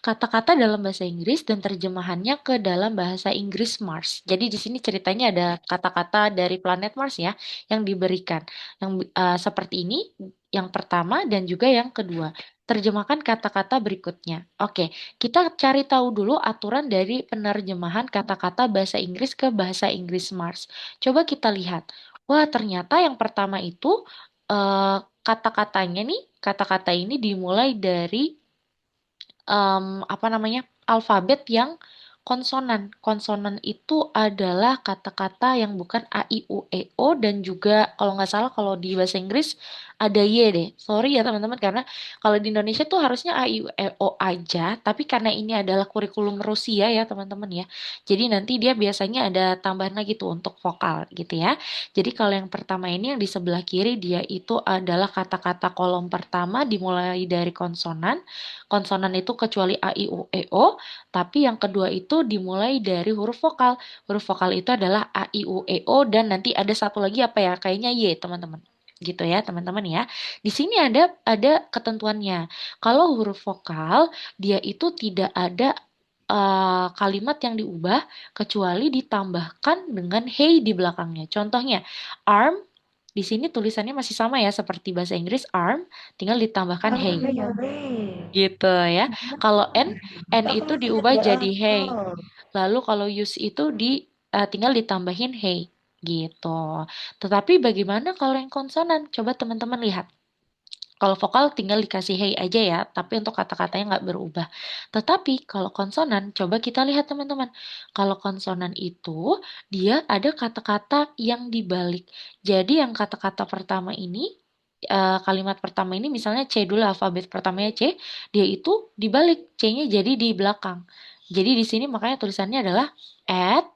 kata-kata dalam bahasa Inggris dan terjemahannya ke dalam bahasa Inggris Mars. Jadi di sini ceritanya ada kata-kata dari planet Mars ya yang diberikan. Yang seperti ini, yang pertama dan juga yang kedua. Terjemahkan kata-kata berikutnya. Oke, kita cari tahu dulu aturan dari penerjemahan kata-kata bahasa Inggris ke bahasa Inggris Mars. Coba kita lihat. Wah, ternyata yang pertama itu kata-katanya nih, kata-kata ini dimulai dari apa namanya, alfabet yang konsonan. Konsonan itu adalah kata-kata yang bukan A, I, U, E, O, dan juga kalau nggak salah kalau di bahasa Inggris ada Y deh. Sorry ya teman-teman, karena kalau di Indonesia tuh harusnya A, I, U, E, O aja, tapi karena ini adalah kurikulum Rusia ya teman-teman ya. Jadi nanti dia biasanya ada tambahan lagi tuh untuk vokal gitu ya. Jadi kalau yang pertama ini yang di sebelah kiri dia itu adalah kata-kata kolom pertama dimulai dari konsonan. Konsonan itu kecuali A, I, U, E, O, tapi yang kedua itu dimulai dari huruf vokal. Huruf vokal itu adalah A, I, U, E, O, dan nanti ada satu lagi apa ya? Kayaknya Y, teman-teman. Gitu ya, teman-teman ya. Di sini ada ketentuannya. Kalau huruf vokal, dia itu tidak ada kalimat yang diubah kecuali ditambahkan dengan hey di belakangnya. Contohnya, arm di sini tulisannya masih sama ya seperti bahasa Inggris arm, tinggal ditambahkan hey. Gitu ya. Kalau N itu diubah jadi hey. Lalu kalau use itu tinggal ditambahin hey. Gitu. Tetapi bagaimana kalau yang konsonan? Coba teman-teman lihat. Kalau vokal tinggal dikasih hey aja ya, tapi untuk kata-katanya nggak berubah. Tetapi kalau konsonan, coba kita lihat teman-teman. Kalau konsonan itu, dia ada kata-kata yang dibalik. Jadi yang kata-kata pertama ini, kalimat pertama ini misalnya C dulu, alfabet pertamanya C, dia itu dibalik, C-nya jadi di belakang. Jadi di sini makanya tulisannya adalah at,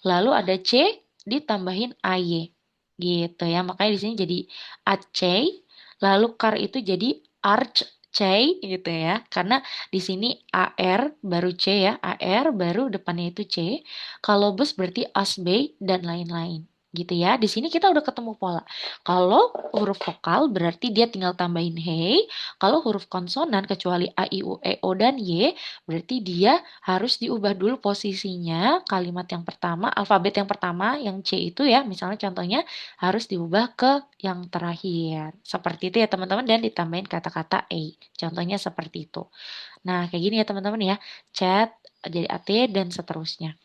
lalu ada C ditambahin AY. Gitu ya, makanya di sini jadi Aceh. Lalu car itu jadi arch C gitu ya. Karena di sini AR baru C ya, AR baru depannya itu C. Kalau bus berarti asbay dan lain-lain. Gitu ya. Di sini kita udah ketemu pola. Kalau huruf vokal berarti dia tinggal tambahin hey. Kalau huruf konsonan kecuali A, I, U, E, O, dan Y berarti dia harus diubah dulu posisinya kalimat yang pertama, alfabet yang pertama yang C itu ya. Misalnya contohnya harus diubah ke yang terakhir. Seperti itu ya teman-teman dan ditambahin kata-kata A. Contohnya seperti itu. Nah, kayak gini ya teman-teman ya. Chat jadi AT dan seterusnya.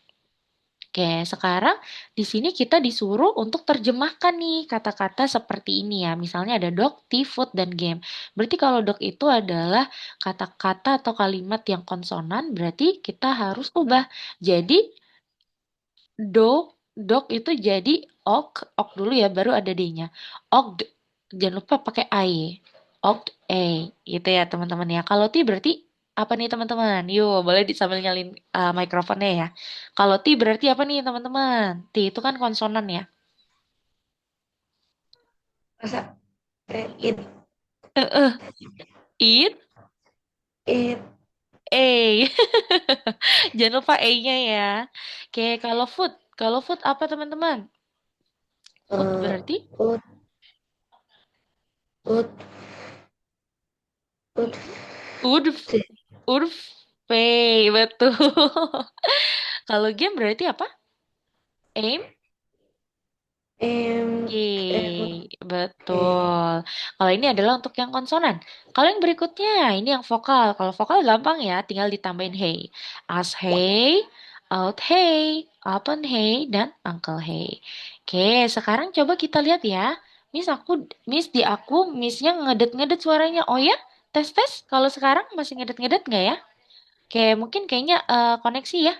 Oke, sekarang di sini kita disuruh untuk terjemahkan nih kata-kata seperti ini ya. Misalnya ada dog, tea, food, dan game. Berarti kalau dog itu adalah kata-kata atau kalimat yang konsonan, berarti kita harus ubah. Jadi dog, dog itu jadi ok dulu ya, baru ada D-nya. Ok, jangan lupa pakai I. Ok, gitu ya teman-teman ya. Kalau T berarti apa nih teman-teman? Yuk, boleh sambil nyalin mikrofonnya ya. Kalau T berarti apa nih teman-teman? T itu kan konsonan ya. Masa it Eat, it A. Jangan lupa A-nya ya. Oke, kalau food apa teman-teman? Food berarti ut ut Urf, Urf. urfei, betul. Kalau game berarti apa? Aim? Em, Oke, eh, betul. Kalau ini adalah untuk yang konsonan. Kalau yang berikutnya, ini yang vokal. Kalau vokal gampang ya, tinggal ditambahin hey. As hey, out hey, open hey, dan uncle hey. Oke, sekarang coba kita lihat ya. Miss di aku, missnya ngedet-ngedet suaranya. Oh ya, tes-tes. Kalau sekarang masih ngedet-ngedet nggak ya? Oke, mungkin kayaknya koneksi ya,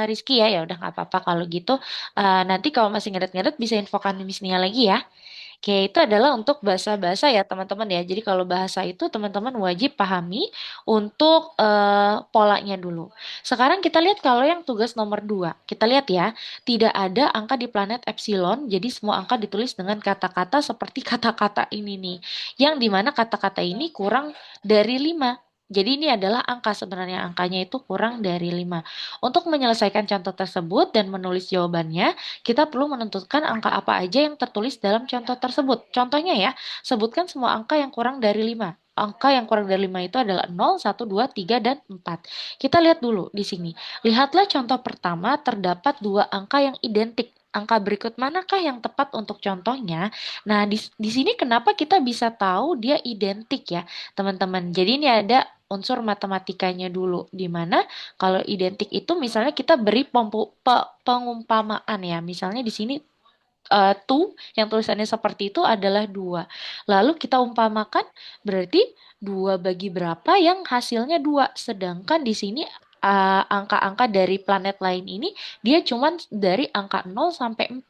Rizky ya. Ya udah nggak apa-apa kalau gitu. Nanti kalau masih ngeret-ngeret bisa infokan Miss Nia lagi ya. Oke, itu adalah untuk bahasa-bahasa ya teman-teman ya. Jadi kalau bahasa itu teman-teman wajib pahami untuk polanya dulu. Sekarang kita lihat kalau yang tugas nomor 2. Kita lihat ya, tidak ada angka di planet Epsilon. Jadi semua angka ditulis dengan kata-kata seperti kata-kata ini nih. Yang dimana kata-kata ini kurang dari 5. Jadi ini adalah angka sebenarnya angkanya itu kurang dari 5. Untuk menyelesaikan contoh tersebut dan menulis jawabannya, kita perlu menentukan angka apa aja yang tertulis dalam contoh tersebut. Contohnya ya, sebutkan semua angka yang kurang dari 5. Angka yang kurang dari 5 itu adalah 0, 1, 2, 3, dan 4. Kita lihat dulu di sini. Lihatlah contoh pertama, terdapat dua angka yang identik. Angka berikut manakah yang tepat untuk contohnya? Nah, di sini kenapa kita bisa tahu dia identik ya, teman-teman? Jadi ini ada unsur matematikanya dulu, di mana kalau identik itu misalnya kita beri pengumpamaan ya. Misalnya di sini tu yang tulisannya seperti itu adalah dua. Lalu kita umpamakan berarti dua bagi berapa yang hasilnya dua. Sedangkan di sini angka-angka dari planet lain ini dia cuman dari angka 0 sampai 4.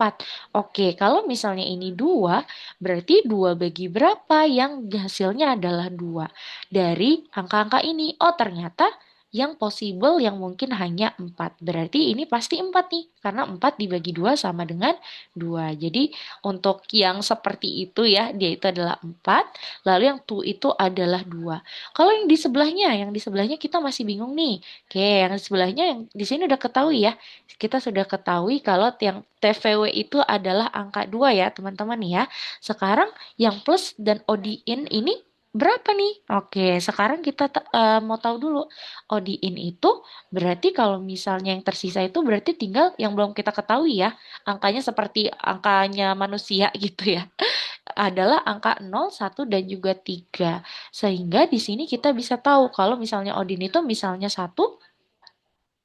Oke, kalau misalnya ini dua, berarti dua bagi berapa yang hasilnya adalah dua dari angka-angka ini. Oh, ternyata yang possible yang mungkin hanya 4. Berarti ini pasti 4 nih, karena 4 dibagi 2 sama dengan 2. Jadi untuk yang seperti itu ya, dia itu adalah 4, lalu yang tu itu adalah 2. Kalau yang di sebelahnya kita masih bingung nih. Oke, yang di sebelahnya yang di sini udah ketahui ya. Kita sudah ketahui kalau yang TVW itu adalah angka 2 ya, teman-teman ya. Sekarang yang plus dan ODIN ini berapa nih? Oke, sekarang kita mau tahu dulu. ODIN itu berarti kalau misalnya yang tersisa itu berarti tinggal yang belum kita ketahui ya angkanya seperti angkanya manusia gitu ya, adalah angka 0, 1, dan juga 3. Sehingga di sini kita bisa tahu kalau misalnya Odin itu misalnya satu,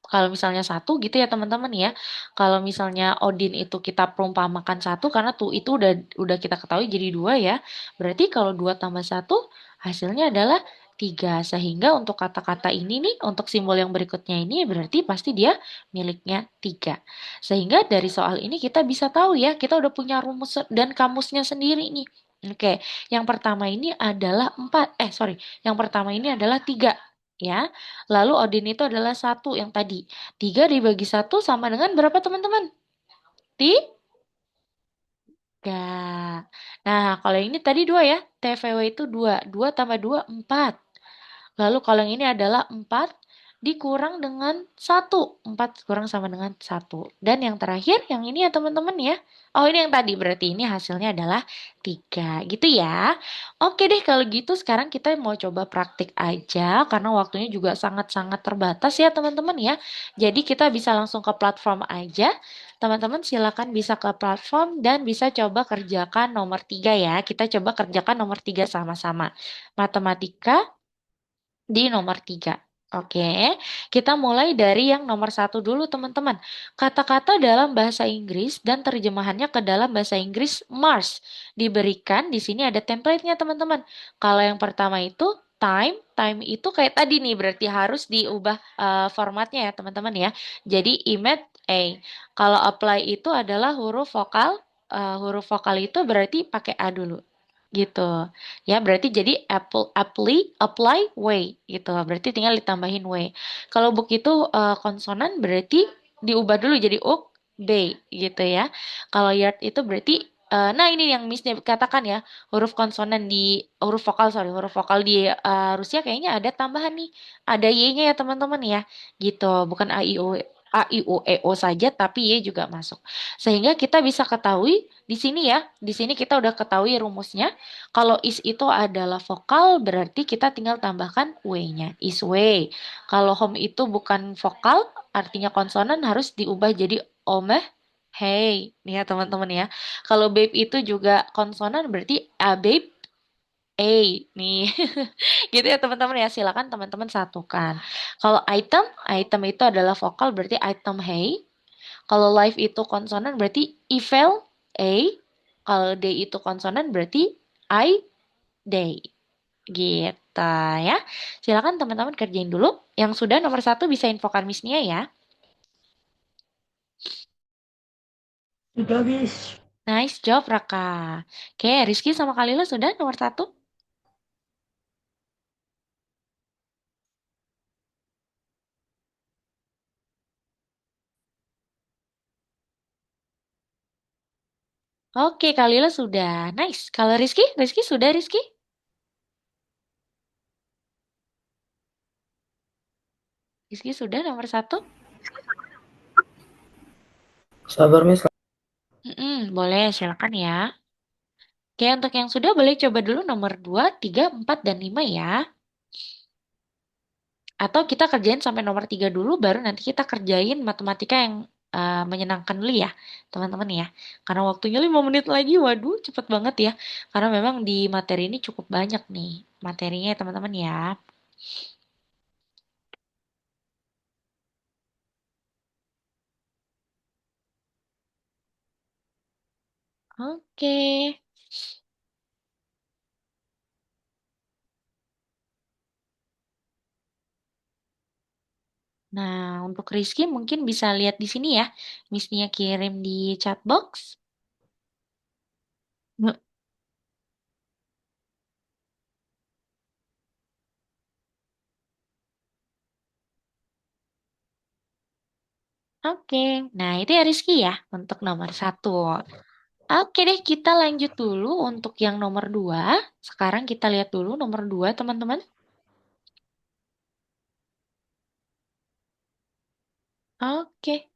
kalau misalnya satu gitu ya teman-teman ya. Kalau misalnya Odin itu kita perumpamakan satu karena tuh itu udah kita ketahui jadi dua ya. Berarti kalau dua tambah satu hasilnya adalah tiga. Sehingga untuk kata-kata ini nih, untuk simbol yang berikutnya ini berarti pasti dia miliknya tiga. Sehingga dari soal ini kita bisa tahu ya, kita udah punya rumus dan kamusnya sendiri nih. Oke, yang pertama ini adalah empat. Sorry, yang pertama ini adalah tiga. Ya, lalu Odin itu adalah satu yang tadi. Tiga dibagi satu sama dengan berapa teman-teman? Tiga. Nah, kalau ini tadi dua ya. TVW itu dua. Dua tambah dua, empat. Lalu kalau yang ini adalah 4 dikurang dengan satu. 4 kurang sama dengan satu. Dan yang terakhir, yang ini ya teman-teman ya. Oh ini yang tadi, berarti ini hasilnya adalah 3. Gitu ya. Oke deh kalau gitu sekarang kita mau coba praktik aja. Karena waktunya juga sangat-sangat terbatas ya teman-teman ya. Jadi kita bisa langsung ke platform aja. Teman-teman silakan bisa ke platform dan bisa coba kerjakan nomor 3 ya. Kita coba kerjakan nomor 3 sama-sama. Matematika di nomor 3. Oke, kita mulai dari yang nomor satu dulu teman-teman. Kata-kata dalam bahasa Inggris dan terjemahannya ke dalam bahasa Inggris Mars. Diberikan di sini ada template-nya teman-teman. Kalau yang pertama itu time, time itu kayak tadi nih berarti harus diubah formatnya ya teman-teman ya. Jadi image A. Kalau apply itu adalah huruf vokal itu berarti pakai A dulu gitu. Ya, berarti jadi apply way gitu. Berarti tinggal ditambahin way. Kalau book itu konsonan berarti diubah dulu jadi uk b gitu ya. Kalau yard itu berarti nah ini yang Miss katakan ya, huruf vokal sorry, huruf vokal di Rusia kayaknya ada tambahan nih. Ada y-nya ya teman-teman ya. Gitu, bukan a i o A, I, U, E, O saja, tapi Y juga masuk. Sehingga kita bisa ketahui di sini ya, di sini kita udah ketahui rumusnya. Kalau is itu adalah vokal, berarti kita tinggal tambahkan W-nya, is way. Kalau home itu bukan vokal, artinya konsonan harus diubah jadi omeh, hey. Nih ya teman-teman ya. Kalau babe itu juga konsonan, berarti a babe, A. Nih. Gitu ya teman-teman ya. Silakan teman-teman satukan. Kalau item, item itu adalah vokal berarti item hey. Kalau live itu konsonan berarti eval A. Kalau day itu konsonan berarti I day. Gitu ya. Silakan teman-teman kerjain dulu. Yang sudah nomor satu bisa infokan Miss Nia ya. Sudah, Miss. Nice job Raka. Oke, Rizky sama Kalila sudah nomor satu. Oke, Kalila sudah. Nice. Kalau Rizky? Rizky sudah Rizky? Rizky sudah nomor satu? Sabar Miss. Boleh, silakan ya. Oke, untuk yang sudah boleh coba dulu nomor 2, 3, 4, dan 5 ya. Atau kita kerjain sampai nomor 3 dulu, baru nanti kita kerjain matematika yang menyenangkan dulu ya, teman-teman ya. Karena waktunya 5 menit lagi, waduh cepet banget ya. Karena memang di materi ini cukup banyak nih materinya ya, teman-teman ya. Oke. Nah, untuk Rizky mungkin bisa lihat di sini ya. Miss-nya kirim di chat box. Oke, nah itu ya Rizky ya untuk nomor satu. Oke deh, kita lanjut dulu untuk yang nomor dua. Sekarang kita lihat dulu nomor dua, teman-teman. Oke.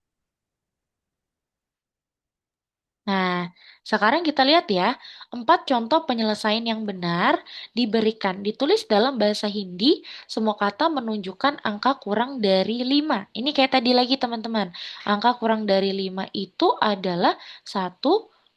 Nah, sekarang kita lihat ya, 4 contoh penyelesaian yang benar diberikan, ditulis dalam bahasa Hindi, semua kata menunjukkan angka kurang dari 5. Ini kayak tadi lagi teman-teman, angka kurang dari 5 itu adalah 1,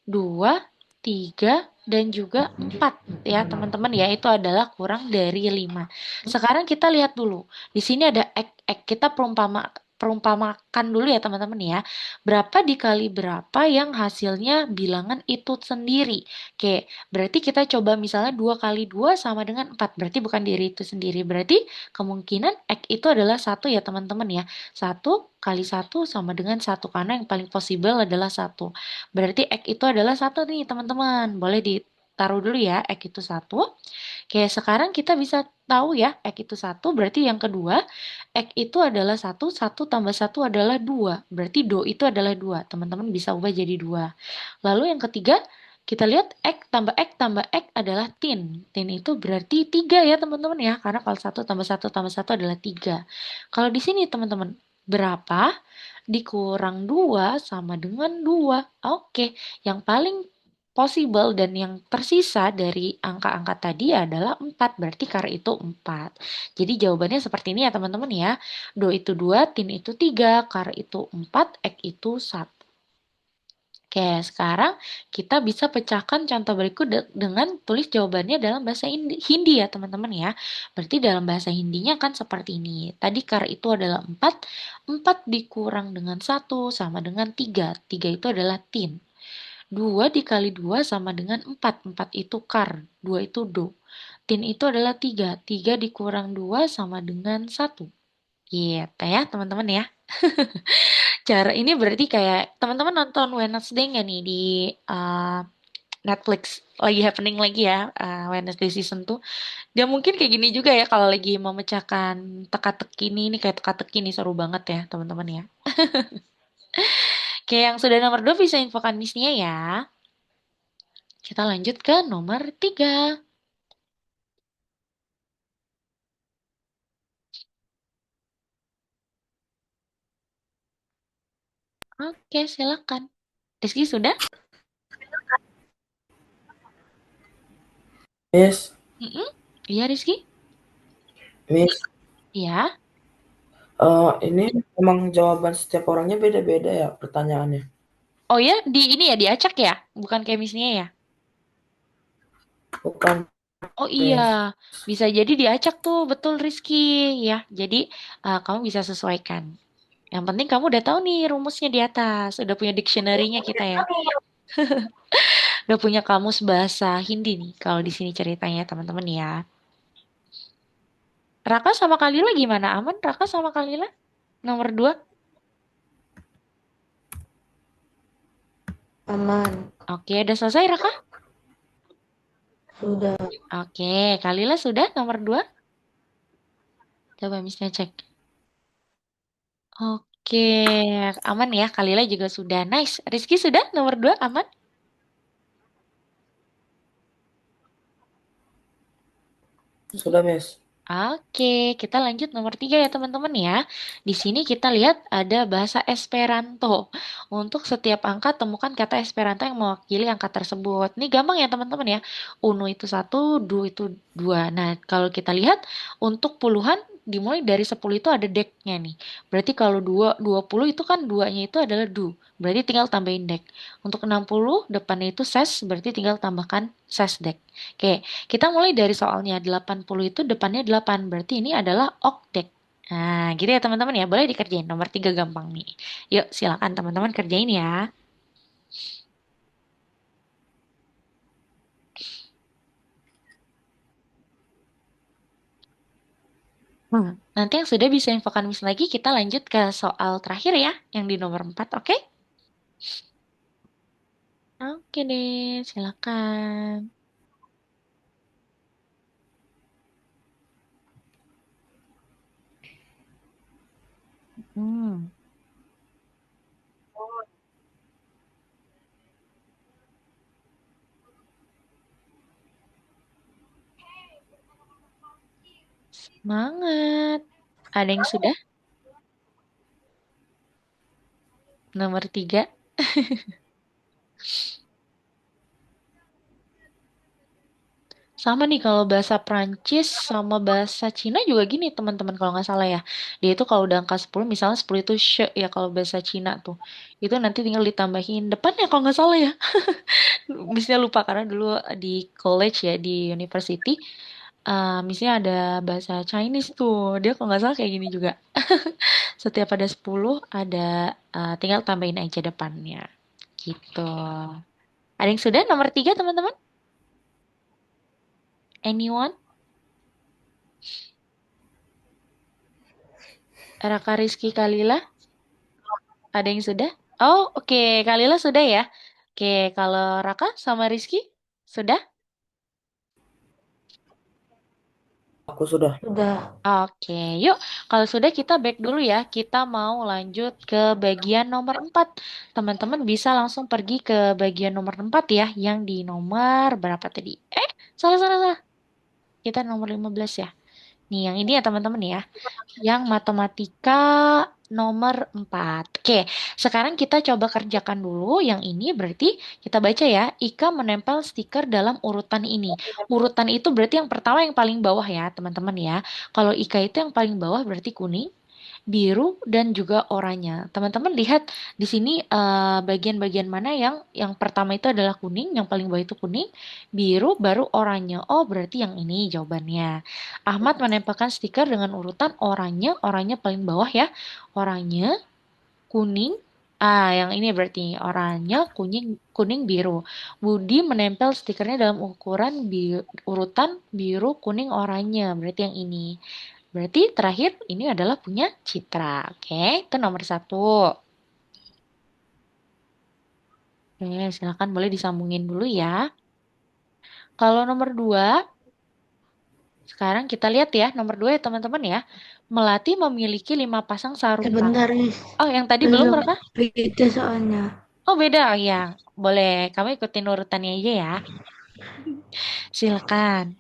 2, 3, dan juga 4 ya teman-teman ya, itu adalah kurang dari 5. Sekarang kita lihat dulu, di sini ada ek, kita perumpamakan dulu ya teman-teman ya. Berapa dikali berapa yang hasilnya bilangan itu sendiri. Oke, berarti kita coba misalnya 2 kali 2 sama dengan 4. Berarti bukan diri itu sendiri. Berarti kemungkinan X itu adalah 1 ya teman-teman ya. 1 kali 1 sama dengan 1. Karena yang paling possible adalah 1. Berarti X itu adalah 1 nih teman-teman. Boleh ditaruh dulu ya, X itu 1. Oke, sekarang kita bisa tahu ya, X itu 1. Berarti yang kedua, X itu adalah 1, 1 tambah 1 adalah 2. Berarti do itu adalah 2. Teman-teman bisa ubah jadi 2. Lalu yang ketiga, kita lihat X tambah X adalah tin. Tin itu berarti 3 ya teman-teman ya. Karena kalau 1 tambah 1 adalah 3. Kalau di sini teman-teman, berapa dikurang 2 sama dengan 2? Oke, yang paling possible dan yang tersisa dari angka-angka tadi adalah 4. Berarti kar itu 4. Jadi jawabannya seperti ini ya teman-teman ya. Do itu 2, tin itu 3, kar itu 4, X itu 1. Oke, sekarang kita bisa pecahkan contoh berikut dengan tulis jawabannya dalam bahasa Hindi ya teman-teman ya. Berarti dalam bahasa Hindinya kan seperti ini. Tadi kar itu adalah 4, 4 dikurang dengan 1 sama dengan 3. 3 itu adalah tin. 2 dikali 2 sama dengan 4. 4 itu kar, 2 itu do. Tin itu adalah 3. 3 dikurang 2 sama dengan 1. Gitu ya teman-teman ya. Cara ini berarti kayak teman-teman nonton Wednesday nggak nih di uh, Netflix, lagi happening lagi ya, Wednesday season tuh. Dia mungkin kayak gini juga ya kalau lagi memecahkan teka-teki ini kayak teka-teki nih seru banget ya teman-teman ya. Kayak yang sudah nomor 2 bisa infokan misinya ya. Kita lanjut ke nomor 3. Oke, silakan. Rizky sudah? Miss, Mm-mm. Iya, Rizky? Miss, Iya. ini emang jawaban setiap orangnya beda-beda ya pertanyaannya? Oh ya, di ini ya, diacak ya? Bukan kayak Miss Nia ya? Bukan, Oh iya, Miss. bisa jadi diacak tuh, betul Rizky. Ya, jadi kamu bisa sesuaikan. Yang penting kamu udah tahu nih rumusnya di atas. Udah punya dictionary-nya kita ya. Udah punya kamus bahasa Hindi nih kalau di sini ceritanya teman-teman ya. Raka sama Kalila gimana? Aman Raka sama Kalila? Nomor 2. Aman. Oke, udah selesai Raka? Sudah. Oke, Kalila sudah nomor 2. Coba Miss cek. Oke, aman ya. Kalila juga sudah. Nice. Rizky sudah nomor 2 aman? Sudah, Miss. Oke, kita lanjut nomor 3 ya teman-teman ya. Di sini kita lihat ada bahasa Esperanto. Untuk setiap angka temukan kata Esperanto yang mewakili angka tersebut. Ini gampang ya teman-teman ya. Uno itu satu, dua itu dua. Nah, kalau kita lihat untuk puluhan dimulai dari 10 itu ada deknya nih. Berarti kalau 20 itu kan duanya itu adalah du. Berarti tinggal tambahin dek. Untuk 60 depannya itu ses, berarti tinggal tambahkan ses dek. Oke, kita mulai dari soalnya 80 itu depannya 8. Berarti ini adalah okdek. Nah, gitu ya teman-teman ya. Boleh dikerjain. Nomor 3 gampang nih. Yuk, silakan teman-teman kerjain ya. Nanti yang sudah bisa infokan Miss lagi, kita lanjut ke soal terakhir ya. Yang di nomor 4, oke? Oke deh, silakan. Hmm, semangat. Ada yang sudah? Nomor 3. Sama nih kalau bahasa Prancis sama bahasa Cina juga gini teman-teman kalau nggak salah ya. Dia itu kalau udah angka 10 misalnya 10 itu she ya kalau bahasa Cina tuh. Itu nanti tinggal ditambahin depannya kalau nggak salah ya. Misalnya lupa karena dulu di college ya di university misalnya ada bahasa Chinese tuh. Dia kalau nggak salah kayak gini juga. Setiap ada 10 ada tinggal tambahin aja depannya. Gitu. Ada yang sudah nomor 3 teman-teman? Anyone? Raka Rizky Kalila? Ada yang sudah? Oh, oke. Kalila sudah ya? Oke, kalau Raka sama Rizky? Sudah? Aku sudah. Sudah. Oke, yuk. Kalau sudah kita back dulu ya. Kita mau lanjut ke bagian nomor 4. Teman-teman bisa langsung pergi ke bagian nomor 4 ya. Yang di nomor berapa tadi? Salah, salah, salah. Kita nomor 15 ya. Nih, yang ini ya teman-teman ya. Yang matematika nomor 4. Oke, sekarang kita coba kerjakan dulu. Yang ini berarti kita baca ya. Ika menempel stiker dalam urutan ini. Urutan itu berarti yang pertama yang paling bawah ya, teman-teman ya. Kalau Ika itu yang paling bawah berarti kuning, biru dan juga oranye. Teman-teman lihat di sini bagian-bagian mana yang pertama itu adalah kuning, yang paling bawah itu kuning, biru baru oranye. Oh, berarti yang ini jawabannya. Ahmad menempelkan stiker dengan urutan oranye, oranye paling bawah ya. Oranye, kuning, yang ini berarti oranye, kuning, kuning, biru. Budi menempel stikernya dalam urutan biru, kuning, oranye. Berarti yang ini. Berarti terakhir ini adalah punya Citra. Oke, itu nomor 1. Oke, silakan boleh disambungin dulu ya. Kalau nomor 2, sekarang kita lihat ya. Nomor 2 ya teman-teman ya. Melati memiliki 5 pasang sarung tangan. Sebentar, Miss. Oh, yang tadi belum, Belum. Raka? Beda soalnya. Oh, beda. Oh, ya, boleh. Kamu ikutin urutannya aja ya. Silakan.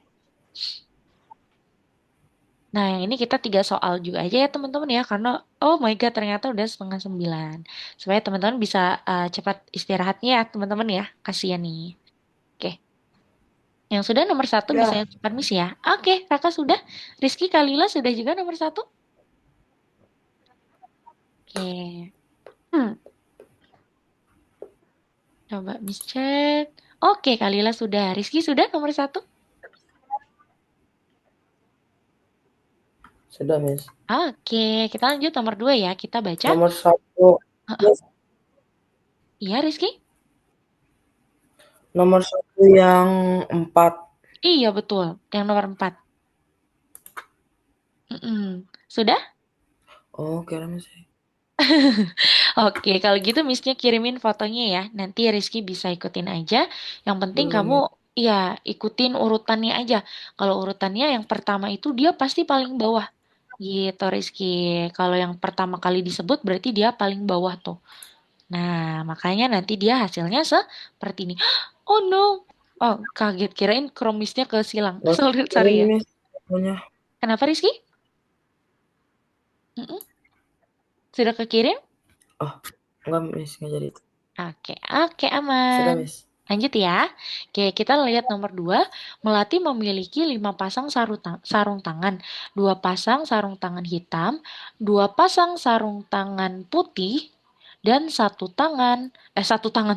Nah, yang ini kita 3 soal juga aja ya teman-teman ya, karena oh my God ternyata udah setengah 9. Supaya teman-teman bisa cepat istirahatnya ya teman-teman ya, kasihan nih. Oke, yang sudah nomor 1 bisa Ya, yang cepat miss ya. Oke, Raka sudah, Rizky Kalila sudah juga nomor 1. Oke, hmm, coba miss cek. Oke, Kalila sudah, Rizky sudah nomor 1. sudah, Miss. Oke, kita lanjut nomor 2 ya, kita baca. Nomor satu, Heeh. Miss. Iya, Rizky? Nomor satu yang 4. Iya, betul. Yang nomor 4. Mm-mm. Sudah? Oh, kira Miss. Oke, kalau gitu Missnya kirimin fotonya ya. Nanti Rizky bisa ikutin aja. Yang penting Belum, kamu Miss. ya ikutin urutannya aja. Kalau urutannya yang pertama itu dia pasti paling bawah. Gitu Rizky. Kalau yang pertama kali disebut berarti dia paling bawah tuh. Nah, makanya nanti dia hasilnya seperti ini. Oh no. Oh, kaget kirain kromisnya kesilang. Nggak Sorry, sorry kirim, ya. Miss. Pokoknya. Kenapa Rizky? Mm-mm. Sudah kekirim? Oh, enggak, Miss. Nggak jadi. Oke, oke aman. Sudah, Miss. Lanjut ya. Oke, kita lihat nomor 2. Melati memiliki 5 pasang sarung tangan. 2 pasang sarung tangan hitam, 2 pasang sarung tangan putih, dan satu tangan,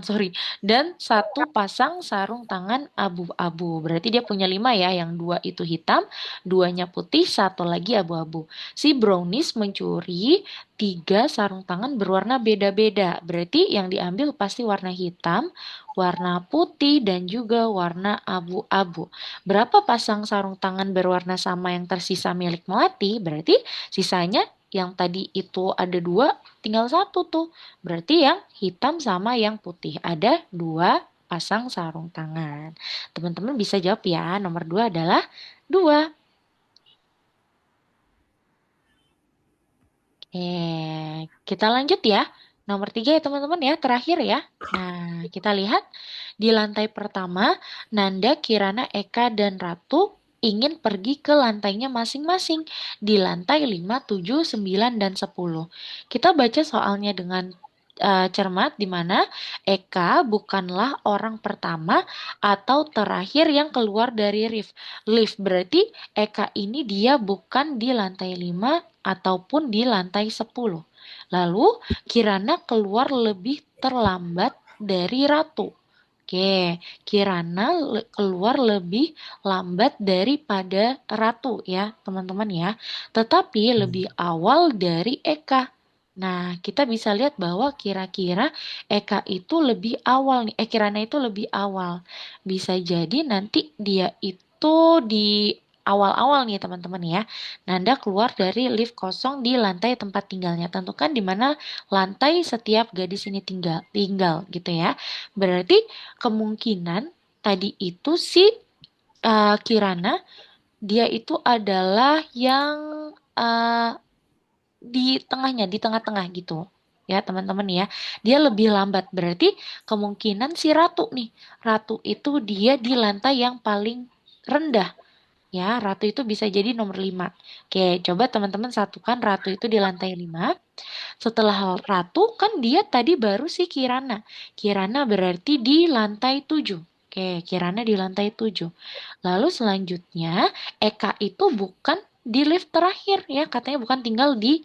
sorry, dan 1 pasang sarung tangan abu-abu. Berarti dia punya 5 ya, yang 2 itu hitam, 2-nya putih, 1 lagi abu-abu. Si Brownies mencuri 3 sarung tangan berwarna beda-beda. Berarti yang diambil pasti warna hitam, warna putih, dan juga warna abu-abu. Berapa pasang sarung tangan berwarna sama yang tersisa milik Melati? Berarti sisanya yang tadi itu ada 2, tinggal 1 tuh. Berarti yang hitam sama yang putih. Ada 2 pasang sarung tangan. Teman-teman bisa jawab ya. Nomor 2 adalah 2. Kita lanjut ya. Nomor 3 ya teman-teman ya, terakhir ya. Nah, kita lihat di lantai pertama, Nanda, Kirana, Eka, dan Ratu ingin pergi ke lantainya masing-masing di lantai 5, 7, 9, dan 10. Kita baca soalnya dengan cermat di mana Eka bukanlah orang pertama atau terakhir yang keluar dari lift. Berarti Eka ini dia bukan di lantai 5 ataupun di lantai 10. Lalu Kirana keluar lebih terlambat dari Ratu. Oke, Kirana keluar lebih lambat daripada Ratu ya, teman-teman ya. Tetapi lebih awal dari Eka. Nah, kita bisa lihat bahwa kira-kira Eka itu lebih awal nih. Kirana itu lebih awal. Bisa jadi nanti dia itu di awal-awal nih teman-teman ya. Nanda keluar dari lift kosong di lantai tempat tinggalnya. Tentukan di mana lantai setiap gadis ini tinggal gitu ya. Berarti kemungkinan tadi itu si Kirana dia itu adalah yang uh, di tengahnya, di tengah-tengah gitu. Ya, teman-teman ya. Dia lebih lambat. Berarti kemungkinan si Ratu nih. Ratu itu dia di lantai yang paling rendah. Ya, Ratu itu bisa jadi nomor 5. Oke, coba teman-teman satukan Ratu itu di lantai 5. Setelah Ratu kan dia tadi baru si Kirana. Kirana berarti di lantai 7. Oke, Kirana di lantai 7. Lalu selanjutnya Eka itu bukan di lift terakhir ya, katanya bukan tinggal di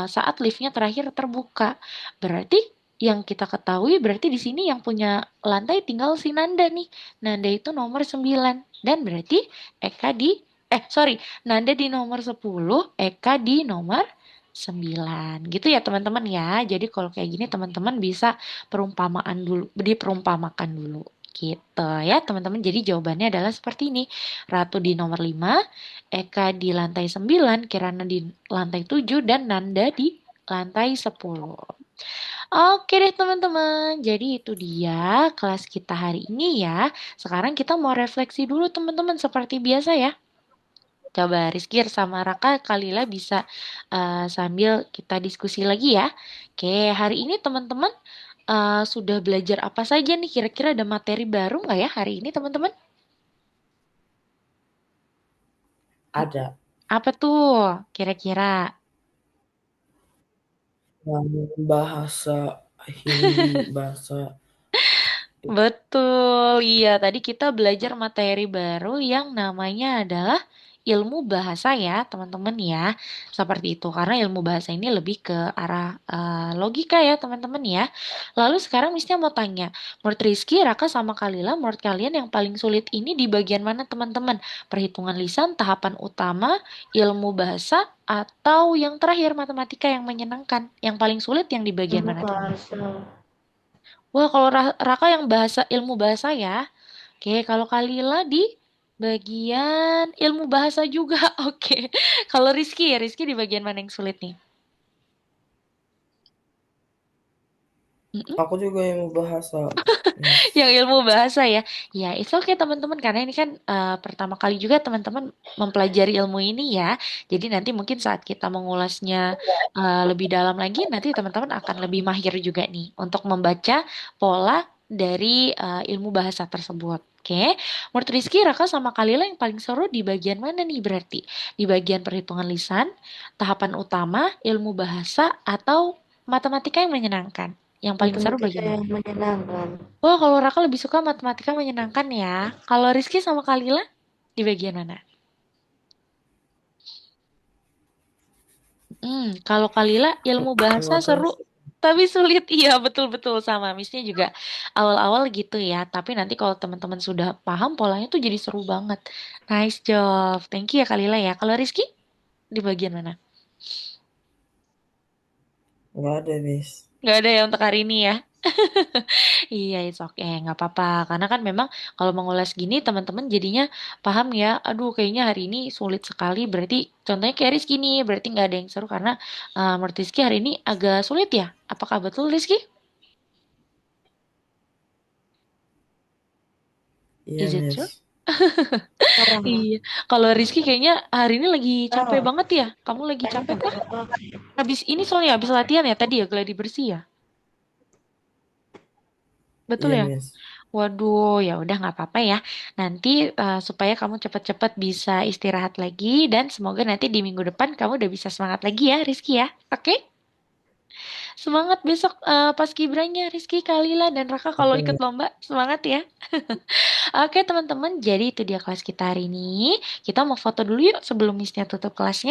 saat liftnya terakhir terbuka. Berarti yang kita ketahui berarti di sini yang punya lantai tinggal si Nanda nih. Nanda itu nomor 9 dan berarti Eka di sorry, Nanda di nomor 10, Eka di nomor 9. Gitu ya teman-teman ya. Jadi kalau kayak gini teman-teman bisa perumpamaan dulu, diperumpamakan dulu. Gitu ya teman-teman. Jadi jawabannya adalah seperti ini. Ratu di nomor 5, Eka di lantai 9, Kirana di lantai 7, dan Nanda di lantai 10. Oke deh teman-teman. Jadi itu dia kelas kita hari ini ya. Sekarang kita mau refleksi dulu teman-teman seperti biasa ya. Coba Rizky sama Raka Kalila bisa sambil kita diskusi lagi ya. Oke, hari ini teman-teman sudah belajar apa saja nih? Kira-kira ada materi baru nggak ya hari ini teman-teman? Ada. Apa tuh kira-kira? Yang bahasa Hindi, bahasa Betul, iya. Tadi kita belajar materi baru yang namanya adalah ilmu bahasa ya, teman-teman ya. Seperti itu, karena ilmu bahasa ini lebih ke arah logika ya, teman-teman ya. Lalu sekarang Misnya mau tanya, menurut Rizky, Raka sama Kalila, menurut kalian yang paling sulit ini di bagian mana, teman-teman? Perhitungan lisan, tahapan utama, ilmu bahasa, atau yang terakhir matematika yang menyenangkan? Yang paling sulit yang di bagian Ilmu mana, teman-teman? bahasa. Wah, kalau Raka yang bahasa ilmu bahasa ya. Oke, kalau Kalila di bagian ilmu bahasa juga. Oke. Kalau Rizky di bagian mana yang sulit nih? Mm-mm. aku juga yang bahasa, Miss. Yang ilmu bahasa ya. Ya, it's okay teman-teman karena ini kan pertama kali juga teman-teman mempelajari ilmu ini ya. Jadi nanti mungkin saat kita mengulasnya lebih dalam lagi nanti teman-teman akan lebih mahir juga nih untuk membaca pola dari ilmu bahasa tersebut. Oke, menurut Rizky, Raka sama Kalila yang paling seru di bagian mana nih berarti? Di bagian perhitungan lisan, tahapan utama, ilmu bahasa, atau matematika yang menyenangkan? Yang paling seru Matematika bagian mana? yang menyenangkan. Wah, kalau Raka lebih suka matematika menyenangkan ya. Kalau Rizky sama Kalila di bagian mana? Kalau Kalila ilmu bahasa Nggak tahu seru sih. tapi sulit. Iya, betul-betul sama. Missnya juga awal-awal gitu ya. Tapi nanti kalau teman-teman sudah paham polanya tuh jadi seru banget. Nice job. Thank you ya Kalila ya. Kalau Rizky di bagian mana? Nggak ada, Miss. Nggak ada ya untuk hari ini ya. Iya, it's okay, nggak apa-apa. Karena kan memang kalau mengulas gini teman-teman jadinya paham ya. Aduh, kayaknya hari ini sulit sekali. Berarti contohnya kayak Rizky nih, berarti nggak ada yang seru karena menurut Rizky hari ini agak sulit ya. Apakah betul Rizky? Iya, Is it true? Miss. Iya. Kalau Rizky kayaknya hari ini lagi capek Oh, banget ya. Kamu lagi kayaknya capek kah? apa-apa. Habis ini soalnya habis latihan ya tadi ya gladi bersih ya. Betul Iya, ya? Miss. Waduh, ya udah nggak apa-apa ya. Nanti supaya kamu cepat-cepat bisa istirahat lagi dan semoga nanti di minggu depan kamu udah bisa semangat lagi ya, Rizky ya. Oke? Semangat besok pas kibranya Rizky, Kalila dan Raka kalau Oke, ikut Miss. lomba. Semangat ya. Oke, teman-teman. Jadi itu dia kelas kita hari ini. Kita mau foto dulu yuk sebelum Missnya tutup kelasnya.